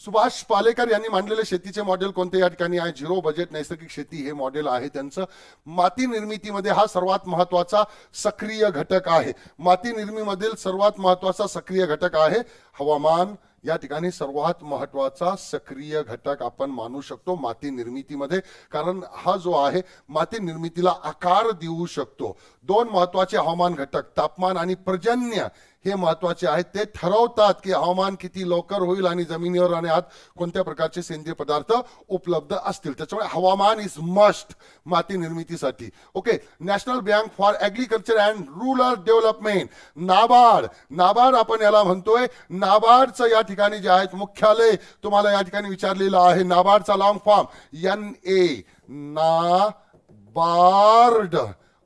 सुभाष पालेकर यांनी मांडलेले शेतीचे मॉडेल कोणते या ठिकाणी आहे? झिरो बजेट नैसर्गिक शेती हे मॉडेल आहे त्यांचं. माती निर्मितीमध्ये हा सर्वात महत्वाचा सक्रिय घटक आहे. माती निर्मितीमधील सर्वात महत्वाचा सक्रिय घटक आहे हवामान. या ठिकाणी सर्वात महत्वाचा सक्रिय घटक आपण मानू शकतो माती निर्मितीमध्ये, कारण हा जो आहे माती निर्मितीला आकार देऊ शकतो. 2 महत्वाचे हवामान घटक, तापमान आणि पर्जन्य हे महत्वाचे आहेत. ते ठरवतात की हवामान किती लवकर होईल आणि जमिनीवर आणि आत कोणत्या प्रकारचे सेंद्रिय पदार्थ उपलब्ध असतील. त्याच्यामुळे हवामान इज मस्ट माती निर्मितीसाठी. Okay, national Bank for Agriculture and Rural development, NABARD. NABARD आपण याला म्हणतोय. नाबार्डचं या ठिकाणी जे आहेत मुख्यालय तुम्हाला या ठिकाणी विचारलेलं आहे. नाबार्डचा long form NA, NABARD.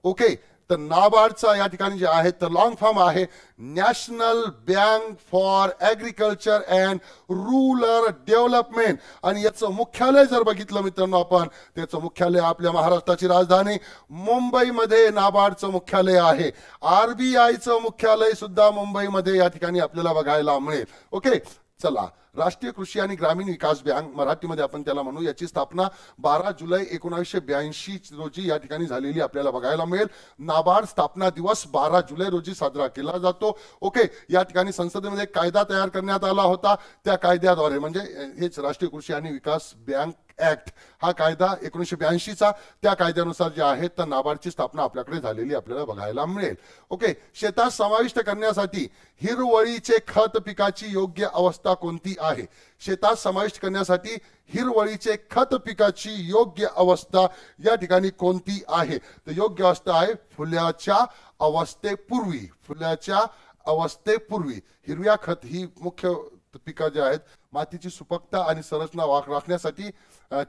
Okay, तर नाबार्डचा या ठिकाणी जे आहे तर लॉंग फॉर्म आहे National Bank for Agriculture and Rural Development. आणि याचं मुख्यालय जर बघितलं मित्रांनो आपण, त्याचं मुख्यालय आपल्या महाराष्ट्राची राजधानी मुंबईमध्ये नाबार्डचं मुख्यालय आहे. RBIचं मुख्यालय सुद्धा मुंबईमध्ये या ठिकाणी आपल्याला बघायला मिळेल. ओके, चला, राष्ट्रीय कृषी आणि ग्रामीण विकास बँक, मराठीमध्ये आपण त्याला म्हणू, याची स्थापना 12 जुलै 1982 रोजी या ठिकाणी झालेली आपल्याला बघायला मिळेल. नाबार्ड स्थापना दिवस 12 जुलै रोजी साजरा केला जातो. ओके, या ठिकाणी संसदेमध्ये कायदा तयार करण्यात आला होता. त्या कायद्याद्वारे म्हणजे हेच राष्ट्रीय कृषी आणि विकास बँक ऍक्ट हा कायदा 1982चा, त्या कायद्यानुसार जे आहे तर नाबार्डची स्थापना आपल्याकडे झालेली आपल्याला बघायला मिळेल. ओके, शेतात समाविष्ट करण्यासाठी हिरवळीचे खत पिकाची योग्य अवस्था कोणती आहे? शेतात समाविष्ट करण्यासाठी हिरवळीचे खत पिकाची योग्य अवस्था या ठिकाणी कोणती आहे? तर योग्य अवस्था आहे फुलाच्या अवस्थेपूर्वी. फुलाच्या अवस्थेपूर्वी हिरव्या खत ही मुख्य पिकं जे आहेत मातीची सुपीकता आणि संरचना राखण्यासाठी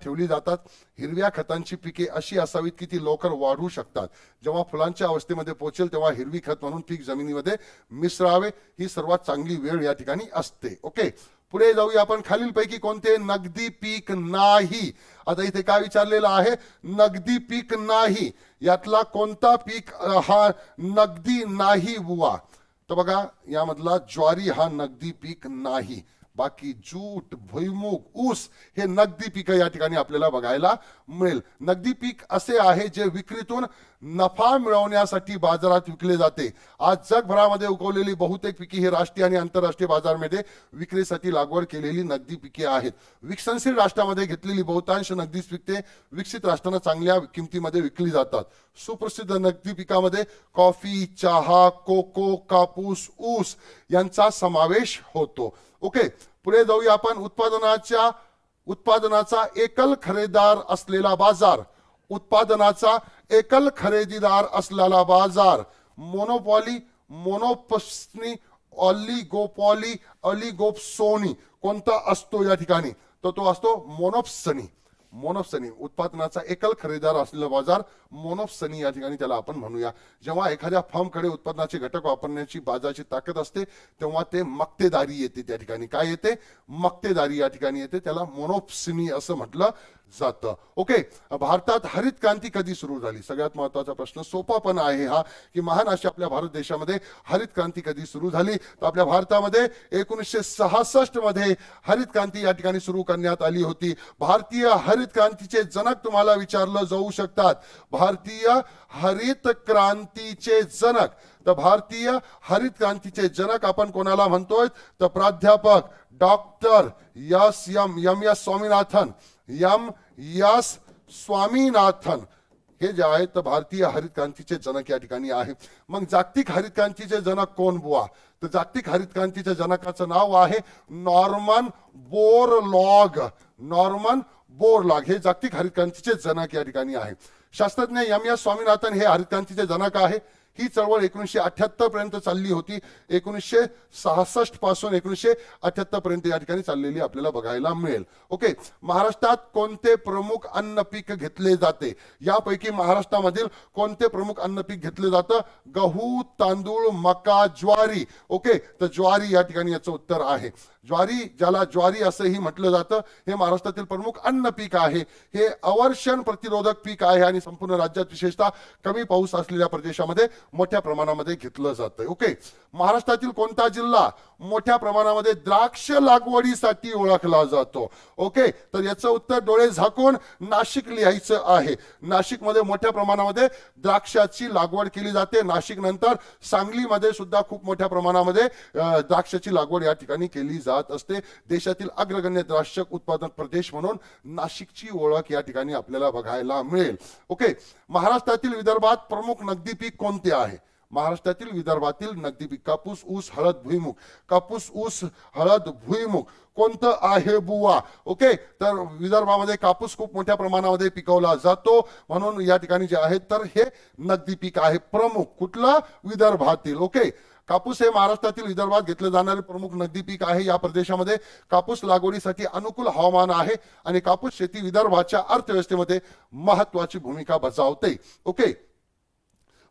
ठेवली जातात. हिरव्या खतांची पिके अशी असावीत की ती लवकर वाढू शकतात. जेव्हा फुलांच्या अवस्थेमध्ये पोहोचेल तेव्हा हिरवी खत म्हणून पीक जमिनीमध्ये मिसळावे, ही सर्वात चांगली वेळ या ठिकाणी असते. ओके, पुढे जाऊया आपण. खालीलपैकी कोणते नगदी पीक नाही? आता इथे काय विचारलेलं आहे? नगदी पीक नाही, यातला कोणता पीक हा नगदी नाही बुवा? तर बघा, यामधला ज्वारी हा नगदी पीक नाही. बाकी जूट, भुईमूग, ऊस हे नगदी पीक या ठिकाणी आपल्याला बघायला मिळेल. नगदी पीक असे आहे जे विक्रीतून नफा मिळवण्यासाठी बाजारात विकले जाते. आज जगभरामध्ये उगवलेली बहुतेक पिके ही राष्ट्रीय आणि आंतरराष्ट्रीय बाजारामध्ये विक्रीसाठी लागवड केलेली नगदी पिके आहेत. विकसनशील राष्ट्रामध्ये घेतलेली बहुतांश नगदी पिके विकसित राष्ट्रांना चांगल्या किमतीमध्ये विकली जातात. सुप्रसिद्ध नगदी पिकामध्ये कॉफी, चहा, कोको, कापूस, ऊस यांचा समावेश होतो. ओके, पुढे जाऊया आपण. उत्पादनाचा एकल खरेदीदार असलेला बाजार. उत्पादनाचा एकल खरेदीदार असलेला बाजार मोनोपॉली, मोनोपस्नी, ऑलिगोपॉली, ऑलिगोप्सोनी कोणता असतो या ठिकाणी? तर तो असतो मोनोप्सनी. मोनोप्सनी उत्पादनाचा एकल खरेदीदार असलेला बाजार मोनोप्सनी या ठिकाणी त्याला आपण म्हणूया. जेव्हा एखाद्या फर्मकडे उत्पादनाचे घटक वापरण्याची बाजाराची ताकद असते तेव्हा ते मक्तेदारी येते. त्या ठिकाणी काय येते? मक्तेदारी या ठिकाणी येते. त्याला मोनोप्सनी असं म्हटलं जातं. ओके, भारतात हरित क्रांती कधी सुरू झाली? सगळ्यात महत्वाचा प्रश्न, सोपा पण आहे हा, की महान अशी आपल्या भारत देशामध्ये हरित क्रांती कधी सुरू झाली? तर आपल्या भारतामध्ये 1966 मध्ये हरित क्रांती या ठिकाणी सुरू करण्यात आली होती. भारतीय हरित क्रांतीचे जनक तुम्हाला विचारलं जाऊ शकतात. भारतीय हरित क्रांतीचे जनक. तर भारतीय हरित क्रांतीचे जनक आपण कोणाला म्हणतोय? तर प्राध्यापक doctor S Swaminathan. S Swaminathan हे जे आहेत तर भारतीय हरित क्रांतीचे जनक या ठिकाणी आहे. मग जागतिक हरित क्रांतीचे जनक कोण बुवा? तर जागतिक हरित क्रांतीच्या जनकाचं नाव आहे नॉर्मन बोरलॉग. नॉर्मन बोरलॉग हे जागतिक हरित क्रांतीचे जनक या ठिकाणी आहे. शास्त्रज्ञ एस स्वामीनाथन हे हरित क्रांतीचे जनक आहे. ही चळवळ 1978 पर्यंत चालली होती. 1966 पासून 1978 पर्यंत या ठिकाणी चाललेली आपल्याला बघायला मिळेल. ओके, महाराष्ट्रात कोणते प्रमुख अन्न पीक घेतले जाते? यापैकी महाराष्ट्रामधील कोणते प्रमुख अन्न पीक घेतले जातं? गहू, तांदूळ, मका, ज्वारी. ओके, तर ज्वारी या ठिकाणी याचं उत्तर आहे. ज्वारी, ज्याला ज्वारी असंही म्हटलं जातं, हे महाराष्ट्रातील प्रमुख अन्न पीक आहे. हे अवर्षण प्रतिरोधक पीक आहे आणि संपूर्ण राज्यात विशेषतः कमी पाऊस असलेल्या प्रदेशामध्ये मोठ्या प्रमाणामध्ये घेतलं जातं. ओके, महाराष्ट्रातील कोणता जिल्हा मोठ्या प्रमाणामध्ये द्राक्ष लागवडीसाठी ओळखला जातो? ओके, तर याचं उत्तर डोळे झाकून नाशिक लिहायचं आहे. नाशिकमध्ये मोठ्या प्रमाणामध्ये द्राक्षाची लागवड केली जाते. नाशिक नंतर सांगलीमध्ये सुद्धा खूप मोठ्या प्रमाणामध्ये द्राक्षाची लागवड या ठिकाणी केली जात असते. देशातील अग्रगण्य द्राक्ष उत्पादक प्रदेश म्हणून नाशिकची ओळख या ठिकाणी आपल्याला बघायला मिळेल. ओके, महाराष्ट्रातील विदर्भात प्रमुख नगदी पीक कोणते आहे? महाराष्ट्रातील विदर्भातील नगदी पीक कापूस, ऊस, हळद, भुईमुग. कापूस, ऊस, हळद, भुईमुग कोणतं आहे बुवा? ओके, तर विदर्भामध्ये कापूस खूप मोठ्या प्रमाणामध्ये पिकवला जातो म्हणून या ठिकाणी जे आहे तर हे नगदी पीक आहे प्रमुख. कुठलं? विदर्भातील. ओके, कापूस हे महाराष्ट्रातील विदर्भात घेतले जाणारे प्रमुख नगदी पीक आहे. या प्रदेशामध्ये कापूस लागवडीसाठी अनुकूल हवामान आहे आणि कापूस शेती विदर्भाच्या अर्थव्यवस्थेमध्ये महत्वाची भूमिका बजावते. ओके,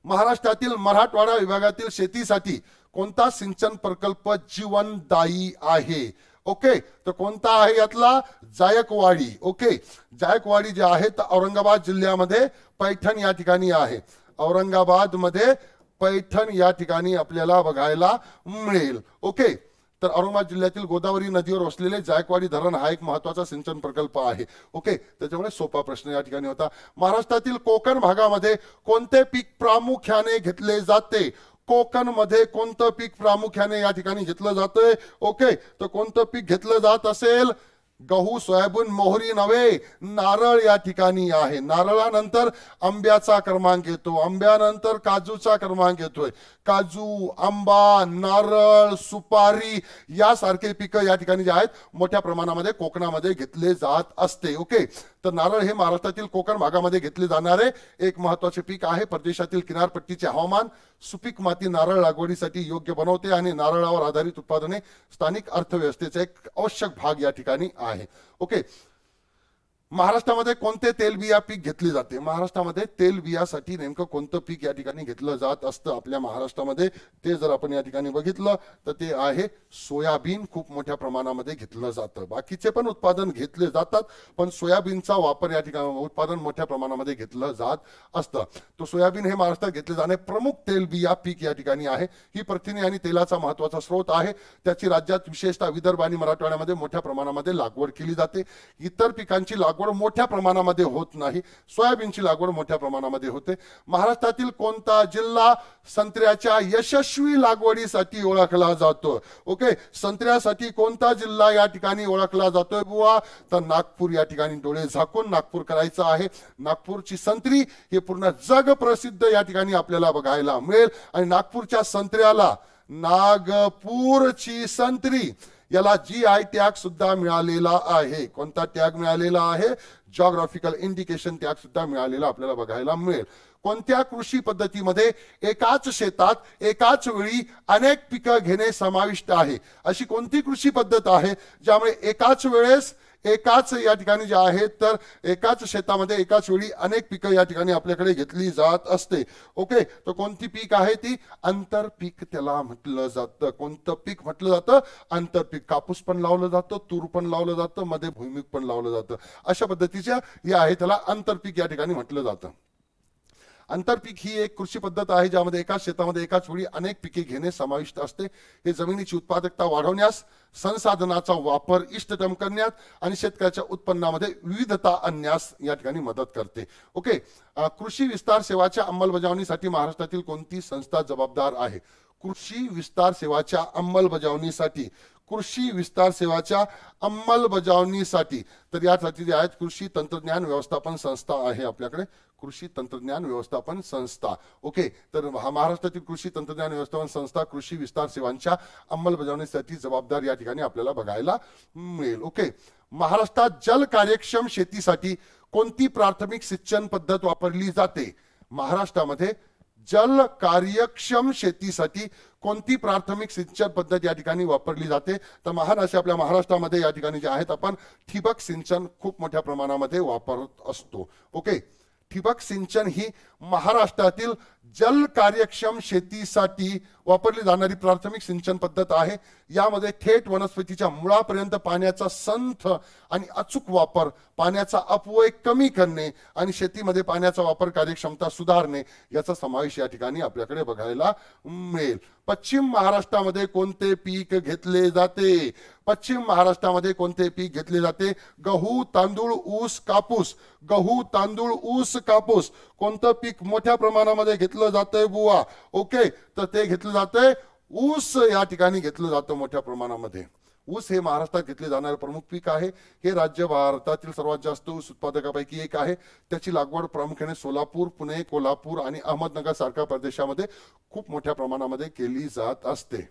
महाराष्ट्रातील मराठवाडा विभागातील शेतीसाठी कोणता सिंचन प्रकल्प जीवनदायी आहे? ओके, तर कोणता आहे यातला? जायकवाडी. ओके, जायकवाडी जे आहे तर औरंगाबाद जिल्ह्यामध्ये पैठण या ठिकाणी आहे. औरंगाबाद मध्ये पैठण या ठिकाणी आपल्याला बघायला मिळेल. ओके, तर औरंगाबाद जिल्ह्यातील गोदावरी नदीवर वसलेले जायकवाडी धरण हा एक महत्वाचा सिंचन प्रकल्प आहे. ओके, त्याच्यामुळे सोपा प्रश्न या ठिकाणी होता. महाराष्ट्रातील कोकण भागामध्ये कोणते पीक प्रामुख्याने घेतले जाते? कोकण मध्ये कोणतं पीक प्रामुख्याने या ठिकाणी घेतलं जातंय? ओके, तर कोणतं पीक घेतलं जात असेल? गहू, सोयाबीन, मोहरी नव्हे, नारळ या ठिकाणी आहे. नारळानंतर आंब्याचा क्रमांक येतो, आंब्यानंतर काजूचा क्रमांक येतोय. काजू, आंबा, नारळ, सुपारी यासारखे पिकं या ठिकाणी जे आहेत मोठ्या प्रमाणामध्ये कोकणामध्ये घेतले जात असते. ओके, तर नारळ हे महाराष्ट्रातील कोकण भागामध्ये घेतले जाणारे एक महत्वाचे पीक आहे. परदेशातील किनारपट्टीचे हवामान सुपीक माती नारळ लागवडीसाठी योग्य बनवते आणि नारळावर आधारित उत्पादने स्थानिक अर्थव्यवस्थेचा एक आवश्यक भाग या ठिकाणी आहे. ओके, महाराष्ट्रामध्ये कोणते तेलबिया पीक घेतले जाते? महाराष्ट्रामध्ये तेलबियासाठी नेमकं कोणतं पीक या ठिकाणी घेतलं जात असतं आपल्या महाराष्ट्रामध्ये? ते जर आपण या ठिकाणी बघितलं तर ते आहे सोयाबीन. खूप मोठ्या प्रमाणामध्ये घेतलं जातं. बाकीचे पण उत्पादन घेतले जातात, पण सोयाबीनचा वापर या ठिकाणी उत्पादन मोठ्या प्रमाणामध्ये घेतलं जात असतं. तो सोयाबीन हे महाराष्ट्रात घेतले जाणारे प्रमुख तेलबिया पीक या ठिकाणी आहे. ही प्रथिने आणि तेलाचा महत्वाचा स्रोत आहे. त्याची राज्यात विशेषतः विदर्भ आणि मराठवाड्यामध्ये मोठ्या प्रमाणामध्ये लागवड केली जाते. इतर पिकांची लागवड मोठ्या प्रमाणामध्ये होत नाही. सोयाबीनची लागवड मोठ्या प्रमाणामध्ये होते. महाराष्ट्रातील कोणता जिल्हा संत्र्याच्या यशस्वी लागवडीसाठी ओळखला जातो? ओके, संत्र्यासाठी कोणता जिल्हा या ठिकाणी ओळखला जातोय बुवा? तर नागपूर या ठिकाणी. डोळे झाकून नागपूर करायचं आहे. नागपूरची संत्री हे पूर्ण जग प्रसिद्ध या ठिकाणी आपल्याला बघायला मिळेल. आणि नागपूरच्या संत्र्याला नागपूरची संत्री याला GI टॅग सुद्धा मिळालेला आहे. कोणता टॅग मिळालेला आहे? जॉग्राफिकल इंडिकेशन टॅग सुद्धा मिळालेला आपल्याला बघायला मिळेल. कोणत्या कृषी पद्धतीमध्ये एकाच शेतात एकाच वेळी अनेक पिकं घेणे समाविष्ट आहे? अशी कोणती कृषी पद्धत आहे ज्यामुळे एकाच वेळेस एकाच या ठिकाणी जे आहे तर एकाच शेतामध्ये एकाच वेळी अनेक पिकं या ठिकाणी आपल्याकडे घेतली जात असते? ओके, तर कोणती पीक आहे ती? आंतरपीक त्याला म्हटलं जातं. कोणतं पीक म्हटलं जातं? आंतरपीक. कापूस पण लावलं जातं, तूर पण लावलं जातं, मध्ये भुईमुग पण लावलं जातं. अशा पद्धतीच्या हे आहे त्याला आंतरपीक या ठिकाणी म्हटलं जातं. आंतरपीक ही एक कृषी पद्धत आहे ज्यामध्ये एकाच शेतामध्ये एकाच वेळी अनेक पिके घेणे समाविष्ट असते. हे जमिनीची उत्पादकता वाढवण्यास, संसाधनाचा वापर इष्टतम करण्यात आणि शेतकऱ्याच्या उत्पन्नामध्ये विविधता आणण्यास या ठिकाणी मदत करते. ओके, कृषी विस्तार सेवाच्या अंमलबजावणीसाठी महाराष्ट्रातील कोणती संस्था जबाबदार आहे? कृषी विस्तार सेवाच्या अंमलबजावणीसाठी कृषी विस्तार सेवाच्या अंमलबजावणीसाठी तर यासाठी जे आहेत कृषी तंत्रज्ञान व्यवस्थापन संस्था आहे आपल्याकडे. कृषी तंत्रज्ञान व्यवस्थापन संस्था. ओके, तर महाराष्ट्रातील कृषी तंत्रज्ञान व्यवस्थापन संस्था कृषी विस्तार सेवांच्या अंमलबजावणीसाठी जबाबदार या ठिकाणी आपल्याला बघायला मिळेल. ओके, महाराष्ट्रात जल कार्यक्षम शेतीसाठी कोणती प्राथमिक सिंचन पद्धत वापरली जाते? महाराष्ट्रामध्ये जल कार्यक्षम शेतीसाठी कोणती प्राथमिक सिंचन पद्धत या ठिकाणी वापरली जाते? तर महान असे आपल्या महाराष्ट्रामध्ये या ठिकाणी जे आहेत आपण ठिबक सिंचन खूप मोठ्या प्रमाणामध्ये वापरत असतो. ओके, ठिबक सिंचन ही महाराष्ट्रातील जल कार्यक्षम शेतीसाठी वापरली जाणारी प्राथमिक सिंचन पद्धत आहे. यामध्ये थेट वनस्पतीच्या मुळापर्यंत पाण्याचा संथ आणि अचूक वापर, पाण्याचा अपव्यय कमी करणे आणि शेतीमध्ये पाण्याचा वापर कार्यक्षमता सुधारणे याचा समावेश या ठिकाणी आपल्याकडे बघायला मिळेल. पश्चिम महाराष्ट्रामध्ये कोणते पीक घेतले जाते? पश्चिम महाराष्ट्रामध्ये कोणते पीक घेतले जाते? गहू, तांदूळ, ऊस, कापूस. गहू, तांदूळ, ऊस, कापूस. कोणतं पीक मोठ्या प्रमाणामध्ये घेतलं जातंय बुवा? ओके, तर ते घेतलं जातंय ऊस या ठिकाणी घेतलं जातं मोठ्या प्रमाणामध्ये. ऊस हे महाराष्ट्रात घेतले जाणारे प्रमुख पीक आहे. हे राज्य भारतातील सर्वात जास्त ऊस उत्पादकापैकी एक आहे. त्याची लागवड प्रामुख्याने सोलापूर, पुणे, कोल्हापूर आणि अहमदनगर सारख्या प्रदेशामध्ये खूप मोठ्या प्रमाणामध्ये केली जात असते.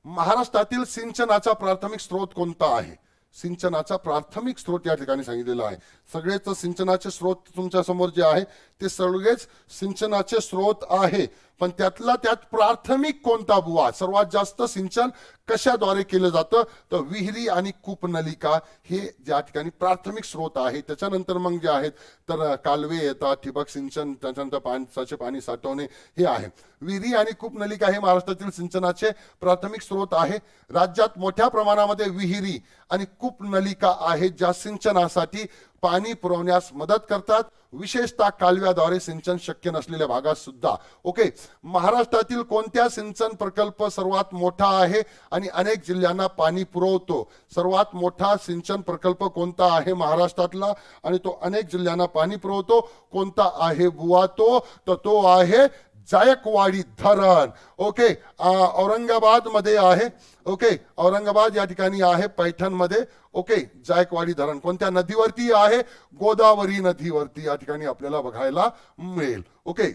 महाराष्ट्रातील सिंचनाचा प्राथमिक स्रोत कोणता आहे? सिंचनाचा प्राथमिक स्रोत या ठिकाणी सांगितलेला आहे. सगळेच सिंचनाचे स्रोत तुमच्या समोर जे आहे ते सगळेच सिंचनाचे स्रोत आहे, पण त्यातला त्यात प्राथमिक कोणता बुवा? सर्वात जास्त सिंचन कशाद्वारे केलं जातं? तर विहिरी आणि कूपनलिका हे ज्या ठिकाणी प्राथमिक स्रोत आहे. त्याच्यानंतर मग जे आहेत तर कालवे येतात, ठिबक सिंचन, त्याच्यानंतर पाण्याचे पाणी साठवणे हे आहे. विहिरी आणि कूपनलिका हे महाराष्ट्रातील सिंचनाचे प्राथमिक स्रोत आहे. राज्यात मोठ्या प्रमाणामध्ये विहिरी आणि कूपनलिका आहेत ज्या सिंचनासाठी पाणी पुरवण्यास मदत करतात, विशेषतः कालव्याद्वारे सिंचन शक्य नसलेल्या भागात सुद्धा. ओके, महाराष्ट्रातील कोणत्या सिंचन प्रकल्प सर्वात मोठा आहे आणि अनेक जिल्ह्यांना पाणी पुरवतो? सर्वात मोठा सिंचन प्रकल्प कोणता आहे महाराष्ट्रातला आणि तो अनेक जिल्ह्यांना पाणी पुरवतो? कोणता आहे बुवा तो? तर तो आहे जायकवाडी धरण. ओके, औरंगाबाद मध्ये आहे. ओके, औरंगाबाद या ठिकाणी आहे, पैठण मध्ये. ओके, जायकवाडी धरण कोणत्या नदीवरती आहे? गोदावरी नदीवरती या ठिकाणी आपल्याला बघायला मिळेल. ओके,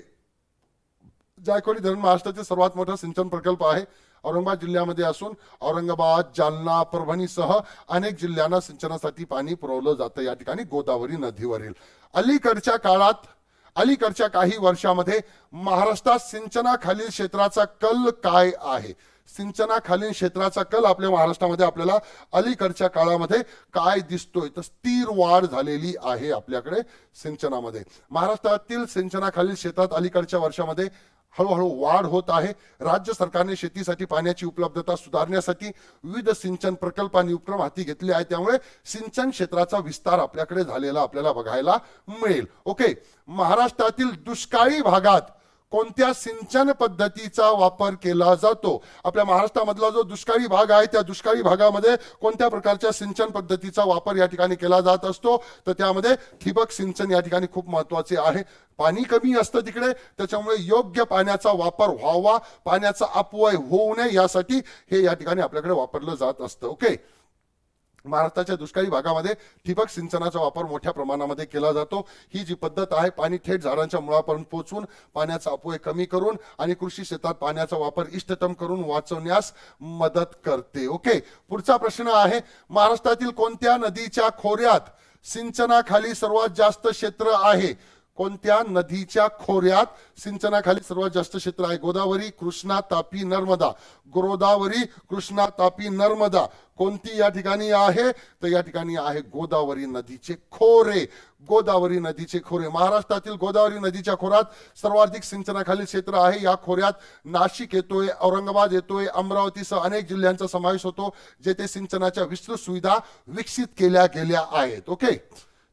जायकवाडी धरण महाराष्ट्रातील सर्वात मोठा सिंचन प्रकल्प आहे. औरंगाबाद जिल्ह्यामध्ये असून औरंगाबाद, जालना, परभणीसह अनेक जिल्ह्यांना सिंचनासाठी पाणी पुरवलं जातं या ठिकाणी गोदावरी नदीवरील. अलीकडच्या काही वर्षामध्ये महाराष्ट्रात सिंचनाखालील क्षेत्राचा कल काय आहे? सिंचनाखालील क्षेत्राचा कल आपल्या महाराष्ट्रामध्ये आपल्याला अलीकडच्या काळामध्ये काय दिसतोय? तर स्थिर वाढ झालेली आहे आपल्याकडे सिंचनामध्ये. महाराष्ट्रातील सिंचनाखालील क्षेत्रात अलीकडच्या वर्षामध्ये हळूहळू वाढ होत आहे. राज्य सरकारने शेतीसाठी पाण्याची उपलब्धता सुधारण्यासाठी विविध सिंचन प्रकल्प आणि उपक्रम हाती घेतले आहेत. त्यामुळे सिंचन क्षेत्राचा विस्तार आपल्याकडे झालेला आपल्याला बघायला मिळेल. ओके, महाराष्ट्रातील दुष्काळी भागात कोणत्या सिंचन पद्धतीचा वापर केला जातो? आपल्या महाराष्ट्रामधला जो दुष्काळी भाग आहे त्या दुष्काळी भागामध्ये कोणत्या प्रकारच्या सिंचन पद्धतीचा वापर या ठिकाणी केला जात असतो? तर त्यामध्ये ठिबक सिंचन या ठिकाणी खूप महत्वाचे आहे. पाणी कमी असतं तिकडे, त्याच्यामुळे योग्य पाण्याचा वापर व्हावा, पाण्याचा अपव्यय होऊ नये यासाठी हे या ठिकाणी आपल्याकडे वापरलं जात असतं. ओके, महाराष्ट्राच्या दुष्काळी भागामध्ये ठिबक सिंचनाचा वापर मोठ्या प्रमाणामध्ये केला जातो. ही जी पद्धत आहे पाणी थेट झाडांच्या मुळापर्यंत पोहोचून पाण्याचा अपव्यय कमी करून आणि कृषी क्षेत्रात पाण्याचा वापर इष्टतम करून वाचवण्यास मदत करते. ओके, पुढचा प्रश्न आहे, महाराष्ट्रातील कोणत्या नदीच्या खोऱ्यात सिंचनाखाली सर्वात जास्त क्षेत्र आहे? कोणत्या नदीच्या खोऱ्यात सिंचनाखाली सर्वात जास्त क्षेत्र आहे? गोदावरी, कृष्णा, तापी, नर्मदा. गोदावरी, कृष्णा, तापी, नर्मदा कोणती या ठिकाणी आहे? तर या ठिकाणी आहे गोदावरी नदीचे खोरे. गोदावरी नदीचे खोरे. महाराष्ट्रातील गोदावरी नदीच्या खोऱ्यात सर्वाधिक सिंचनाखालील क्षेत्र आहे. या खोऱ्यात नाशिक येतोय, औरंगाबाद येतोय, अमरावतीसह अनेक जिल्ह्यांचा समावेश होतो, जेथे सिंचनाच्या विस्तृत सुविधा विकसित केल्या गेल्या आहेत. ओके,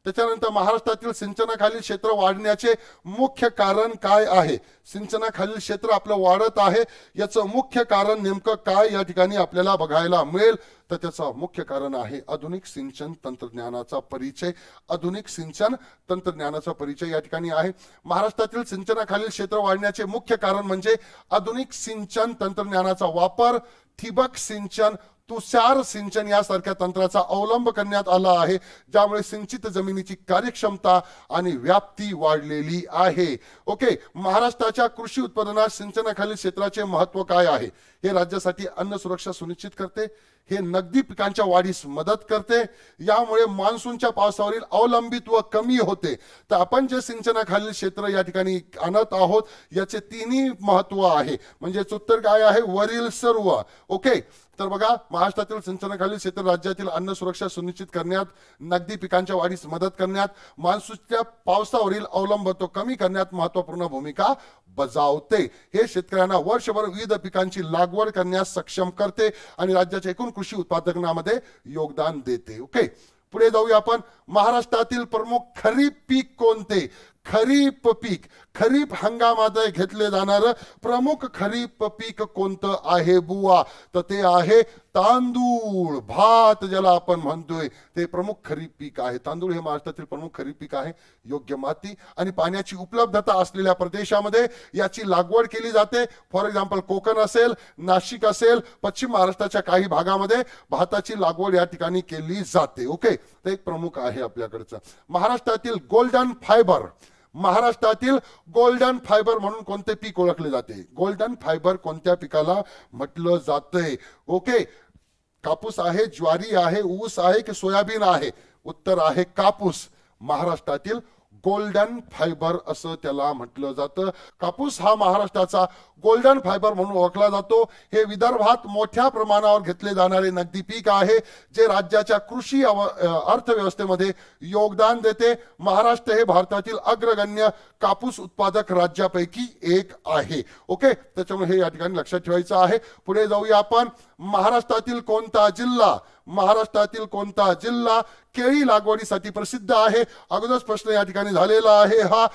त्याच्यानंतर महाराष्ट्रातील सिंचनाखालील क्षेत्र वाढण्याचे मुख्य कारण काय आहे? सिंचनाखालील क्षेत्र आपलं वाढत आहे, याचं मुख्य कारण नेमकं काय या ठिकाणी आपल्याला बघायला मिळेल? तर त्याचं मुख्य कारण आहे आधुनिक सिंचन तंत्रज्ञानाचा परिचय. आधुनिक सिंचन तंत्रज्ञानाचा परिचय या ठिकाणी आहे. महाराष्ट्रातील सिंचनाखालील क्षेत्र वाढण्याचे मुख्य कारण म्हणजे आधुनिक सिंचन तंत्रज्ञानाचा वापर, ठिबक सिंचन, तुषार सिंचन यासारख्या तंत्राचा अवलंब करण्यात आला आहे, ज्यामुळे सिंचित जमिनीची कार्यक्षमता आणि व्याप्ती वाढलेली आहे. ओके, महाराष्ट्राच्या कृषी उत्पादनात सिंचनाखालील क्षेत्राचे महत्व काय आहे? हे राज्यासाठी अन्न सुरक्षा सुनिश्चित करते, हे नगदी पिकांच्या वाढीस मदत करते, यामुळे मान्सूनच्या पावसावरील अवलंबित्व कमी होते. तर आपण जे सिंचनाखालील क्षेत्र या ठिकाणी आणत आहोत याचे तिन्ही महत्व आहे. म्हणजे उत्तर काय आहे? वरील सर्व. ओके, तर बघा, महाराष्ट्रातील सिंचनाखालील क्षेत्र राज्यातील अन्न सुरक्षा सुनिश्चित करण्यात, नगदी पिकांच्या वाढीस मदत करण्यात, मान्सूनच्या पावसावरील अवलंबित्व कमी करण्यात महत्वपूर्ण भूमिका बजावते. हे शेतकऱ्यांना वर्षभर विविध पिकांची लागवड करण्यास सक्षम करते आणि राज्याच्या एकूण कृषी उत्पादनामध्ये योगदान देते. ओके, पुढे जाऊया आपण. महाराष्ट्रातील प्रमुख खरीप पीक कोणते? खरीप पीक, खरीप हंगामात घेतले जाणार प्रमुख खरीप पीक कोणतं आहे बुवा? तर ते आहे तांदूळ, भात ज्याला आपण म्हणतोय, ते प्रमुख खरीप पीक आहे. तांदूळ हे महाराष्ट्रातील प्रमुख खरीप पीक आहे. योग्य माती आणि पाण्याची उपलब्धता असलेल्या प्रदेशामध्ये याची लागवड केली जाते. फॉर एक्झाम्पल कोकण असेल, नाशिक असेल, पश्चिम महाराष्ट्राच्या काही भागामध्ये भाताची लागवड या ठिकाणी केली जाते. ओके, ते एक प्रमुख आहे आपल्याकडचं. महाराष्ट्रातील गोल्डन फायबर, महाराष्ट्रातील गोल्डन फायबर म्हणून कोणते पीक ओळखले जाते? गोल्डन फायबर कोणत्या पिकाला म्हटलं जातंय? ओके, कापूस आहे, ज्वारी आहे, ऊस आहे की सोयाबीन आहे? उत्तर आहे कापूस. महाराष्ट्रातील गोल्डन फायबर असं त्याला म्हटलं जातं. कापूस हा महाराष्ट्राचा गोल्डन फायबर म्हणून ओळखला जातो. हे विदर्भात मोठ्या प्रमाणावर घेतले जाणारे नगदी पीक आहे, जे राज्याच्या कृषी अर्थव्यवस्थेमध्ये योगदान देते. महाराष्ट्र हे भारतातील अग्रगण्य कापूस उत्पादक राज्यापैकी एक आहे. ओके, त्याच्यामुळे हे या ठिकाणी लक्षात ठेवायचं आहे. पुढे जाऊया आपण. महाराष्ट्रातील कोणता जिल्हा महाराष्ट्रातील कोणता जिल्हा केळी लागवडीसाठी प्रसिद्ध आहे? अगोदरच प्रश्न या ठिकाणी झालेला आहे, हा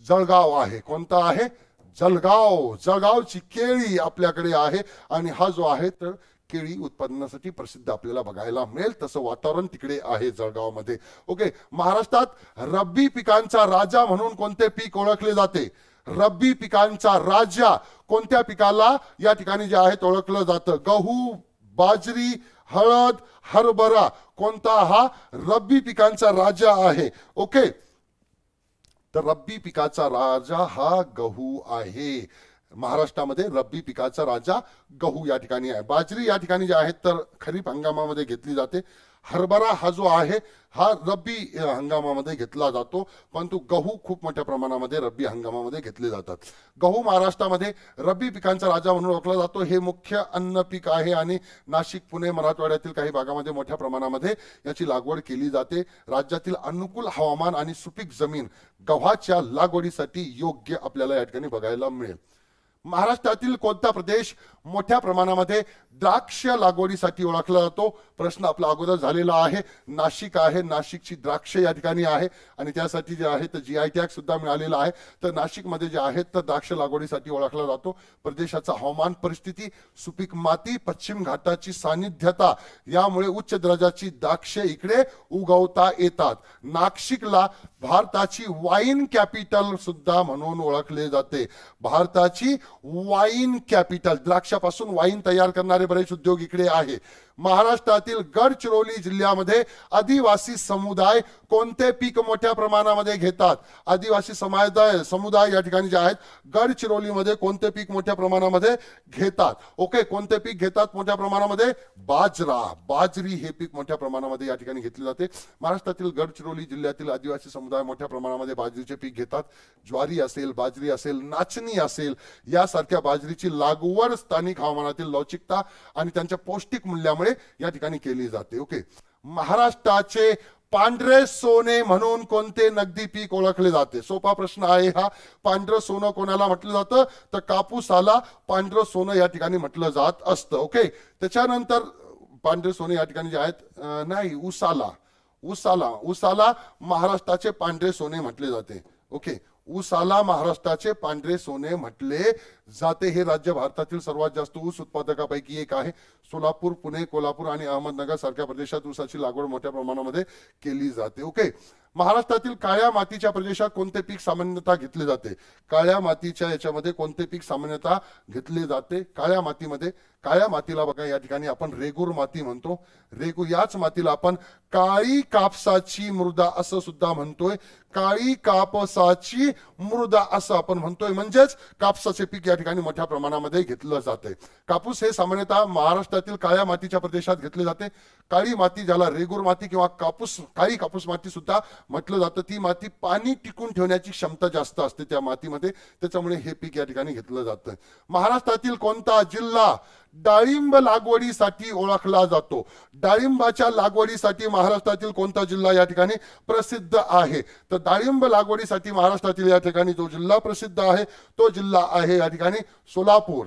जळगाव आहे. कोणता आहे? जळगाव. जळगावची केळी आपल्याकडे आहे आणि हा जो आहे तर केळी उत्पादनासाठी प्रसिद्ध आपल्याला बघायला मिळेल. तसं वातावरण तिकडे आहे जळगावमध्ये. ओके, महाराष्ट्रात रब्बी पिकांचा राजा म्हणून कोणते पीक ओळखले जाते? रब्बी पिकांचा राजा कोणत्या पिकाला या ठिकाणी जे आहे ओळखलं जातं? गहू, बाजरी, हळद, हरभरा. कोणता हा रब्बी पिकांचा राजा आहे? ओके, तर रब्बी पिकाचा राजा हा गहू आहे. महाराष्ट्रामध्ये रब्बी पिकाचा राजा गहू या ठिकाणी आहे. बाजरी या ठिकाणी जे आहे तर खरीप हंगामामध्ये घेतली जाते. हरभरा हा जो आहे हा रब्बी हंगामामध्ये घेतला जातो, परंतु गहू खूप मोठ्या प्रमाणामध्ये रब्बी हंगामामध्ये घेतले जातात. गहू महाराष्ट्रामध्ये रब्बी पिकांचा राजा म्हणून ओळखला जातो. हे मुख्य अन्न पीक आहे आणि नाशिक, पुणे, मराठवाड्यातील काही भागामध्ये मोठ्या प्रमाणामध्ये याची लागवड केली जाते. राज्यातील अनुकूल हवामान आणि सुपीक जमीन गव्हाच्या लागवडीसाठी योग्य आपल्याला या ठिकाणी बघायला मिळेल. महाराष्ट्रातील कोणता प्रदेश मोठ्या प्रमाणामध्ये द्राक्ष लागवडीसाठी ओळखला जातो? प्रश्न आपला अगोदर झालेला आहे. नाशिक आहे. नाशिकची द्राक्ष या ठिकाणी आहे आणि त्यासाठी जे आहे तर GI टॅग सुद्धा मिळालेला आहे. तर नाशिकमध्ये जे आहेत तर द्राक्ष लागवडीसाठी ओळखला जातो. प्रदेशाचा हवामान परिस्थिती, सुपीक माती, पश्चिम घाटाची सानिध्यता यामुळे उच्च दर्जाची द्राक्षे इकडे उगवता येतात. नाशिकला भारताची वाईन कॅपिटल सुद्धा म्हणून ओळखले जाते. भारताची वाईन कॅपिटल, द्राक्षापासून वाईन तयार करणारे बरेच उद्योग इकडे आहे. महाराष्ट्रातील गडचिरोली जिल्ह्यामध्ये आदिवासी समुदाय कोणते पीक मोठ्या प्रमाणामध्ये घेतात? आदिवासी समुदाय या ठिकाणी जे आहेत गडचिरोलीमध्ये कोणते पीक मोठ्या प्रमाणामध्ये घेतात? ओके, कोणते पीक घेतात मोठ्या प्रमाणामध्ये? बाजरा. बाजरी हे पीक मोठ्या प्रमाणामध्ये या ठिकाणी घेतले जाते. महाराष्ट्रातील गडचिरोली जिल्ह्यातील आदिवासी समुदाय मोठ्या प्रमाणामध्ये बाजरीचे पीक घेतात. ज्वारी असेल, बाजरी असेल, नाचणी असेल यासारख्या बाजरीची लागवड स्थानिक हवामानातील लवचिकता आणि त्यांच्या पौष्टिक मूल्यामुळे या ठिकाणी केली जाते. ओके, महाराष्ट्राचे पांढरे सोने म्हणून कोणते नगदी पीक ओळखले जाते? सोपा प्रश्न आहे हा. पांढरं सोनं कोणाला म्हटलं जातं? तर कापूसाला पांढरं सोनं या ठिकाणी म्हटलं जात असतं. ओके, त्याच्यानंतर पांढरे सोने या ठिकाणी जे आहेत नाही, ऊसाला महाराष्ट्राचे पांढरे सोने म्हटले जाते. ओके, ऊसाला महाराष्ट्राचे पांढरे सोने म्हटले जाते. हे राज्य भारतातील सर्वात जास्त ऊस उत्पादकापैकी एक आहे. सोलापूर, पुणे, कोल्हापूर आणि अहमदनगर सारख्या प्रदेशात ऊसाची लागवड मोठ्या प्रमाणामध्ये केली जाते. ओके, महाराष्ट्रातील काळ्या मातीच्या प्रदेशात कोणते पीक सामान्यतः घेतले जाते? काळ्या मातीच्या याच्यामध्ये कोणते पीक सामान्यतः घेतले जाते? काळ्या मातीला बघा या ठिकाणी आपण रेगूर माती म्हणतो. याच मातीला आपण काळी कापसाची मृदा असं सुद्धा म्हणतोय. काळी कापसाची मृदा असं आपण म्हणतोय. म्हणजेच कापसाचे पीक या ठिकाणी मोठ्या प्रमाणामध्ये घेतलं जाते. कापूस हे सामान्यतः महाराष्ट्रातील काळ्या मातीच्या प्रदेशात घेतले जाते. काळी माती, ज्याला रेगूर माती किंवा काळी कापूस माती सुद्धा म्हटलं जातं, ती माती पाणी टिकून ठेवण्याची क्षमता जास्त असते त्या मातीमध्ये, त्याच्यामुळे हे पीक या ठिकाणी घेतलं जातं. महाराष्ट्रातील कोणता जिल्हा डाळिंब लागवडीसाठी ओळखला जातो? डाळिंबाच्या लागवडीसाठी महाराष्ट्रातील कोणता जिल्हा या ठिकाणी प्रसिद्ध आहे? तर डाळिंब लागवडीसाठी महाराष्ट्रातील या ठिकाणी जो जिल्हा प्रसिद्ध आहे तो जिल्हा आहे या ठिकाणी सोलापूर.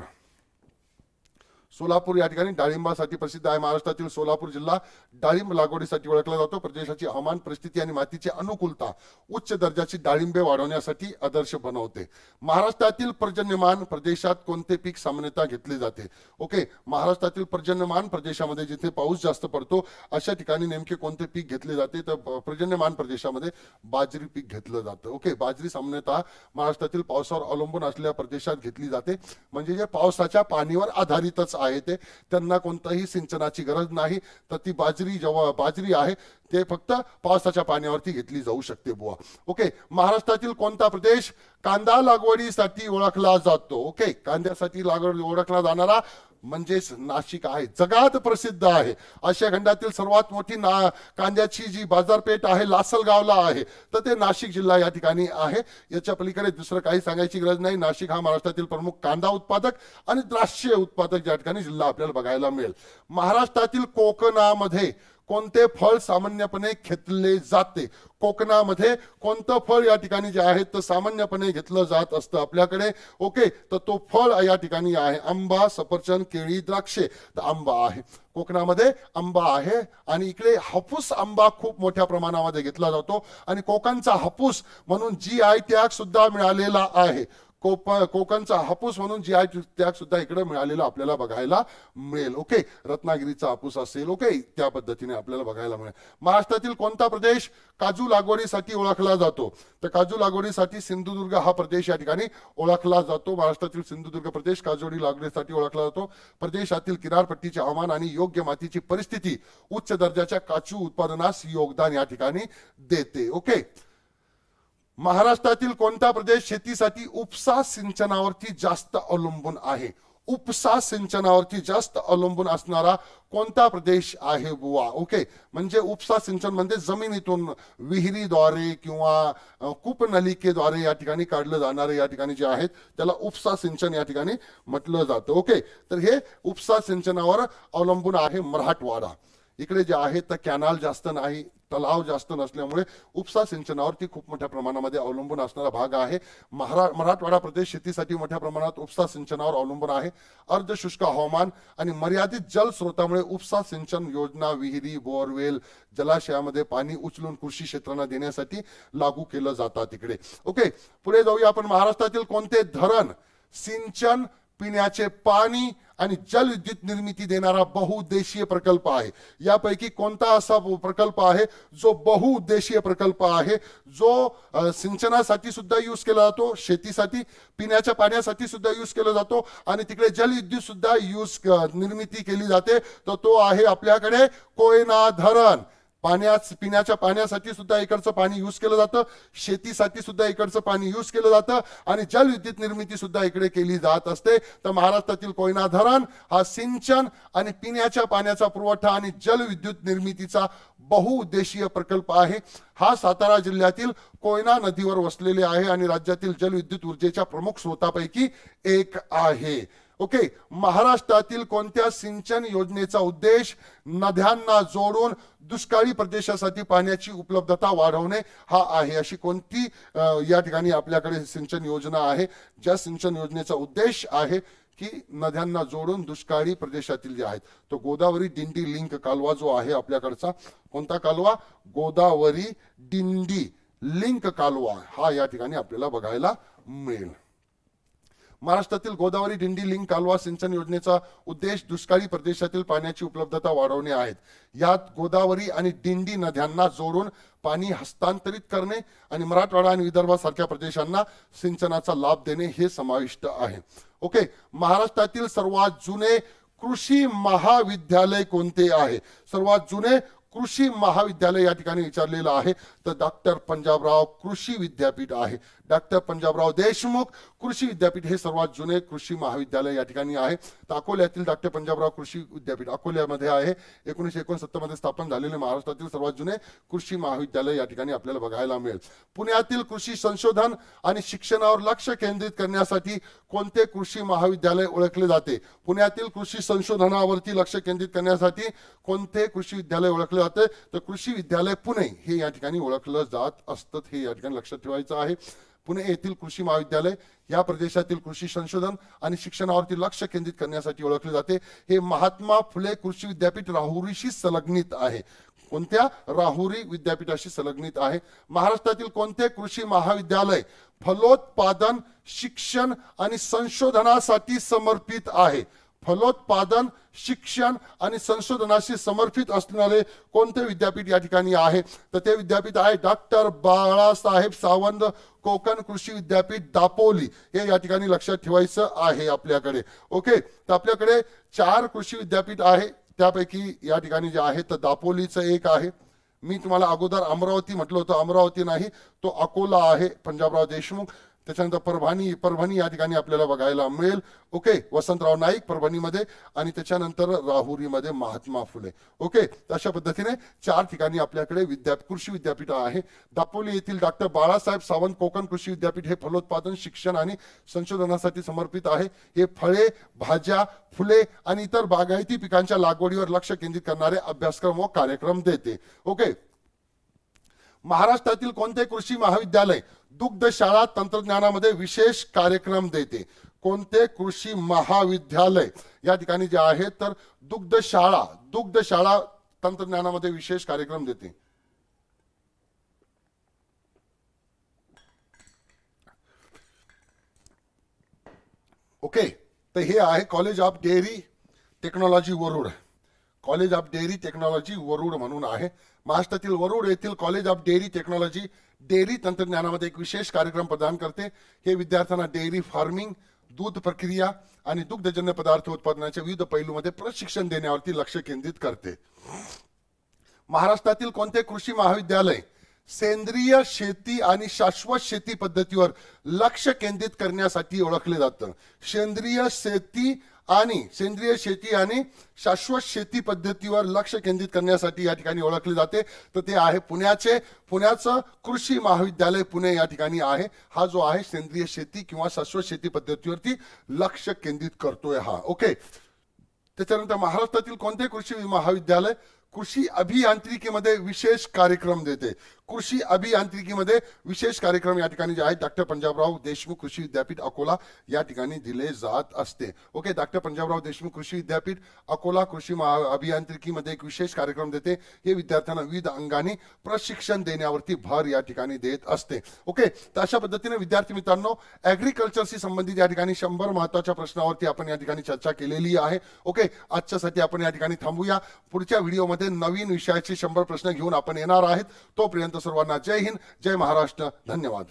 सोलापूर या ठिकाणी डाळिंबासाठी प्रसिद्ध आहे. महाराष्ट्रातील सोलापूर जिल्हा डाळिंब लागवडीसाठी ओळखला जातो. प्रदेशाची हवामान परिस्थिती आणि मातीची अनुकूलता उच्च दर्जाची डाळिंबे वाढवण्यासाठी आदर्श बनवते. महाराष्ट्रातील पर्जन्यमान प्रदेशात कोणते पीक सामान्यतः घेतले जाते? ओके, महाराष्ट्रातील पर्जन्यमान प्रदेशामध्ये जिथे पाऊस जास्त पडतो अशा ठिकाणी नेमके कोणते पीक घेतले जाते? तर पर्जन्यमान प्रदेशामध्ये बाजरी पीक घेतलं जातं. ओके, बाजरी सामान्यतः महाराष्ट्रातील पावसावर अवलंबून असलेल्या प्रदेशात घेतली जाते. म्हणजे जे पावसाच्या पाणीवर आधारितच आहे ते, त्यांना कोणताही सिंचनाची गरज नाही. तर ती बाजरी आहे ते फक्त पावसाच्या पाण्यावरती घेतली जाऊ शकते बुवा. ओके, महाराष्ट्रातील कोणता प्रदेश कांदा लागवडीसाठी ओळखला जातो? ओके, कांद्यासाठी लागवड ओळखला जाणारा म्हणजेच नाशिक आहे. जगात प्रसिद्ध आहे. आशिया खंडातील सर्वात मोठी कांद्याची जी बाजारपेठ आहे लासलगावला आहे, तर ते नाशिक जिल्हा या ठिकाणी आहे. याच्या पलीकडे दुसरं काही सांगायची गरज नाही. नाशिक हा महाराष्ट्रातील प्रमुख कांदा उत्पादक आणि द्राक्ष उत्पादक या ठिकाणी जिल्हा आपल्याला बघायला मिळेल. महाराष्ट्रातील कोणते फळ सामान्यपणे घेतले जाते? कोकणामध्ये कोणतं फळ या ठिकाणी जे आहे तर सामान्यपणे घेतलं जात असतं आपल्याकडे? ओके, तर तो फळ या ठिकाणी आहे आंबा, सफरचंद, केळी, द्राक्षे. तर आंबा आहे, कोकणामध्ये आंबा आहे. आणि इकडे हापूस आंबा खूप मोठ्या प्रमाणामध्ये घेतला जातो आणि कोकणचा हापूस म्हणून GI टॅग सुद्धा मिळालेला आहे. कोकणचा हापूस म्हणून GI टॅग सुद्धा इकडे मिळालेला आपल्याला बघायला मिळेल. ओके, रत्नागिरीचा हापूस असेल, ओके, त्या पद्धतीने आपल्याला बघायला मिळेल. महाराष्ट्रातील कोणता प्रदेश काजू लागवडीसाठी ओळखला जातो? तर काजू लागवडीसाठी सिंधुदुर्ग हा प्रदेश या ठिकाणी ओळखला जातो. महाराष्ट्रातील सिंधुदुर्ग प्रदेश काजू लागवडीसाठी ओळखला जातो. प्रदेशातील किनारपट्टीचे हवामान आणि योग्य मातीची परिस्थिती उच्च दर्जाच्या काजू उत्पादनास योगदान या ठिकाणी देते. ओके, महाराष्ट्रातील कोणता प्रदेश शेतीसाठी उपसा सिंचनावरती जास्त अवलंबून आहे? उपसा सिंचनावरती जास्त अवलंबून असणारा कोणता प्रदेश आहे बुवा? ओके, म्हणजे उपसा सिंचन म्हणजे जमिनीतून विहिरीद्वारे किंवा कूपनलिकेद्वारे या ठिकाणी काढलं जाणारे या ठिकाणी जे आहेत त्याला उपसा सिंचन या ठिकाणी म्हटलं जातं. ओके, तर हे उपसा सिंचनावर अवलंबून आहे मराठवाडा. इकडे जे आहे तर कॅनल जास्त नाही, तलाव जास्त नसल्यामुळे उपसा सिंचनावरती खूप मोठ्या प्रमाणामध्ये अवलंबून असणारा भाग आहे. मराठवाडा प्रदेश शेतीसाठी मोठ्या प्रमाणात उपसा सिंचनावर अवलंबून आहे. अर्धशुष्क हवामान आणि मर्यादित जल स्रोतामुळे उपसा सिंचन योजना विहिरी, बोरवेल, जलाशयामध्ये पाणी उचलून कृषी क्षेत्रांना देण्यासाठी लागू केलं जातात इकडे. ओके, पुढे जाऊया आपण. महाराष्ट्रातील कोणते धरण सिंचन, पिण्याचे पाणी आणि जलविद्युत निर्मिती देणारा बहुउद्देशीय प्रकल्प आहे? यापैकी कोणता असा प्रकल्प आहे जो बहुउद्देशीय प्रकल्प आहे, जो सिंचनासाठी सुद्धा यूज केला जातो, शेतीसाठी, पिण्याच्या पाण्यासाठी सुद्धा यूज केला जातो आणि तिकडे जलविद्युत सुद्धा निर्मिती केली जाते? तर तो आहे आपल्याकडे कोयना धरण. पिण्याच्या पाण्यासाठी सुद्धा इकडचं पाणी यूज केलं जातं, शेतीसाठी सुद्धा इकडचं पाणी यूज केलं जातं आणि जलविद्युत निर्मिती सुद्धा इकडे केली जात असते. तर महाराष्ट्रातील कोयना धरण हा सिंचन आणि पिण्याच्या पाण्याचा पुरवठा आणि जलविद्युत निर्मितीचा बहुउद्देशीय प्रकल्प आहे. हा सातारा जिल्ह्यातील कोयना नदीवर वसलेले आहे आणि राज्यातील जलविद्युत ऊर्जेच्या प्रमुख स्रोतापैकी एक आहे. ओके, महाराष्ट्रातील कोणत्या सिंचन योजनेचा उद्देश नद्यांना जोडून दुष्काळी प्रदेशासाठी पाण्याची उपलब्धता वाढवणे हा आहे? अशी कोणती या ठिकाणी आपल्याकडे सिंचन योजना आहे ज्या सिंचन योजनेचा उद्देश आहे की नद्यांना जोडून दुष्काळी प्रदेशातील जे आहेत? तो गोदावरी दिंडी लिंक कालवा जो आहे आपल्याकडचा, कोणता कालवा? गोदावरी दिंडी लिंक कालवा हा या ठिकाणी आपल्याला बघायला मिळेल. महाराष्ट्रातील गोदावरी दिंडी लिंक कालवा सिंचन योजनेचा उद्देश दुष्काळी प्रदेशातील पाण्याची उपलब्धता वाढवणे आहेत. यात गोदावरी आणि दिंडी नद्यांना जोडून पाणी हस्तांतरित करणे आणि मराठवाडा आणि विदर्भासारख्या प्रदेशांना सिंचनाचा लाभ देणे हे समाविष्ट आहे. ओके, महाराष्ट्रातील सर्वात जुने कृषी महाविद्यालय कोणते आहे? सर्वात जुने कृषी महाविद्यालय या ठिकाणी विचारलेलं आहे तर डॉक्टर पंजाबराव कृषी विद्यापीठ आहे. डॉक्टर पंजाबराव देशमुख कृषी विद्यापीठ हे सर्वात जुने कृषी महाविद्यालय या ठिकाणी आहे. तर अकोल्यातील डॉक्टर पंजाबराव कृषी विद्यापीठ अकोल्यामध्ये आहे. 1969 मध्ये स्थापन झालेले महाराष्ट्रातील सर्वात जुने कृषी महाविद्यालय या ठिकाणी आपल्याला बघायला मिळेल. पुण्यातील कृषी संशोधन आणि शिक्षणावर लक्ष केंद्रित करण्यासाठी कोणते कृषी महाविद्यालय ओळखले जाते? पुण्यातील कृषी संशोधनावरती लक्ष केंद्रित करण्यासाठी कोणते कृषी विद्यालय ओळखले जाते? तर कृषी विद्यालय पुणे हे या ठिकाणी ओळखलं जात असतं. हे या ठिकाणी लक्षात ठेवायचं आहे. पुणे येथील कृषी महाविद्यालय या प्रदेशातील कृषी संशोधन आणि शिक्षणावरती लक्ष केंद्रित करण्यासाठी ओळखले जाते. हे महात्मा फुले कृषी विद्यापीठ राहुरीशी संलग्नित आहे. कोणत्या? राहुरी विद्यापीठाशी संलग्नित आहे. महाराष्ट्रातील कोणते कृषी महाविद्यालय फलोत्पादन, शिक्षण आणि संशोधनासाठी समर्पित आहे? फलोत्पादन, शिक्षण आणि संशोधनाशी समर्पित असणारे कोणते विद्यापीठ या ठिकाणी आहे? तर ते विद्यापीठ आहे डॉक्टर बाळासाहेब सावंत कोकण कृषी विद्यापीठ दापोली. हे या ठिकाणी लक्षात ठेवायचं आहे आपल्याकडे. ओके, तर आपल्याकडे 4 कृषी विद्यापीठ आहे. त्यापैकी या ठिकाणी जे आहे तर दापोलीचं एक आहे. मी तुम्हाला अगोदर अमरावती म्हटलं होतं, अमरावती नाही, तो अकोला आहे पंजाबराव देशमुख. त्याच्यानंतर परभणी या ठिकाणी आपल्याला बघायला मिळेल. ओके, वसंतराव नाईक परभणीमध्ये, आणि त्याच्यानंतर राहुरीमध्ये महात्मा फुले. ओके, अशा पद्धतीने 4 ठिकाणी आपल्याकडे कृषी विद्यापीठ आहे. दापोली येथील डॉक्टर बाळासाहेब सावंत कोकण कृषी विद्यापीठ हे फलोत्पादन, शिक्षण आणि संशोधनासाठी समर्पित आहे. हे फळे, भाज्या, फुले आणि इतर बागायती पिकांच्या लागवडीवर लक्ष केंद्रित करणारे अभ्यासक्रम व कार्यक्रम देते. ओके, महाराष्ट्रातील कोणते कृषी महाविद्यालय दुग्धशाळा तंत्रज्ञानामध्ये विशेष कार्यक्रम देते? कोणते कृषी महाविद्यालय या ठिकाणी जे आहे तर दुग्धशाळा तंत्रज्ञानामध्ये विशेष कार्यक्रम देते? ओके, तर हे आहे college of dairy technology Warud. College of dairy technology Warud म्हणून आहे. महाराष्ट्रातील वरुड येथील college of dairy technology dairy तंत्रज्ञानामध्ये एक विशेष कार्यक्रम प्रदान करते. हे विद्यार्थ्यांना डेअरी फार्मिंग, दूध प्रक्रिया आणि दुग्धजन्य पदार्थ उत्पादनाच्या विविध पैलूमध्ये प्रशिक्षण देण्यावरती लक्ष केंद्रित करते. महाराष्ट्रातील कोणते कृषी महाविद्यालय सेंद्रिय शेती आणि शाश्वत शेती पद्धतीवर लक्ष केंद्रित करण्यासाठी ओळखले जातं? सेंद्रिय शेती आणि शाश्वत शेती पद्धतीवर लक्ष केंद्रित करण्यासाठी या ठिकाणी ओळखले जाते. तर ते आहे पुण्याचं कृषी महाविद्यालय पुणे या ठिकाणी आहे. हा जो आहे सेंद्रिय शेती किंवा शाश्वत शेती पद्धतीवरती लक्ष केंद्रित करतोय हा. ओके, त्याच्यानंतर महाराष्ट्रातील कोणते कृषी महाविद्यालय कृषी अभियांत्रिकीमध्ये विशेष कार्यक्रम देते? कृषी अभियांत्रिकीमध्ये विशेष कार्यक्रम या ठिकाणी जे आहे डॉक्टर पंजाबराव देशमुख कृषी विद्यापीठ अकोला या ठिकाणी दिले जात असते. ओके, डॉक्टर पंजाबराव देशमुख कृषी विद्यापीठ अकोला कृषी अभियांत्रिकीमध्ये एक विशेष कार्यक्रम देते. हे विद्यार्थ्यांना विविध अंगाने प्रशिक्षण देण्यावरती भर या ठिकाणी देत असते. ओके, तर अशा पद्धतीने विद्यार्थी मित्रांनो ऍग्रिकल्चरशी संबंधित या ठिकाणी 100 महत्वाच्या प्रश्नावरती आपण या ठिकाणी चर्चा केलेली आहे. ओके, आजच्यासाठी आपण या ठिकाणी थांबूया. पुढच्या व्हिडिओमध्ये नवीन विषयाचे 100 प्रश्न घेऊन आपण येणार आहेत. तोपर्यंत सर्वांना जय हिंद, जय महाराष्ट्र, धन्यवाद.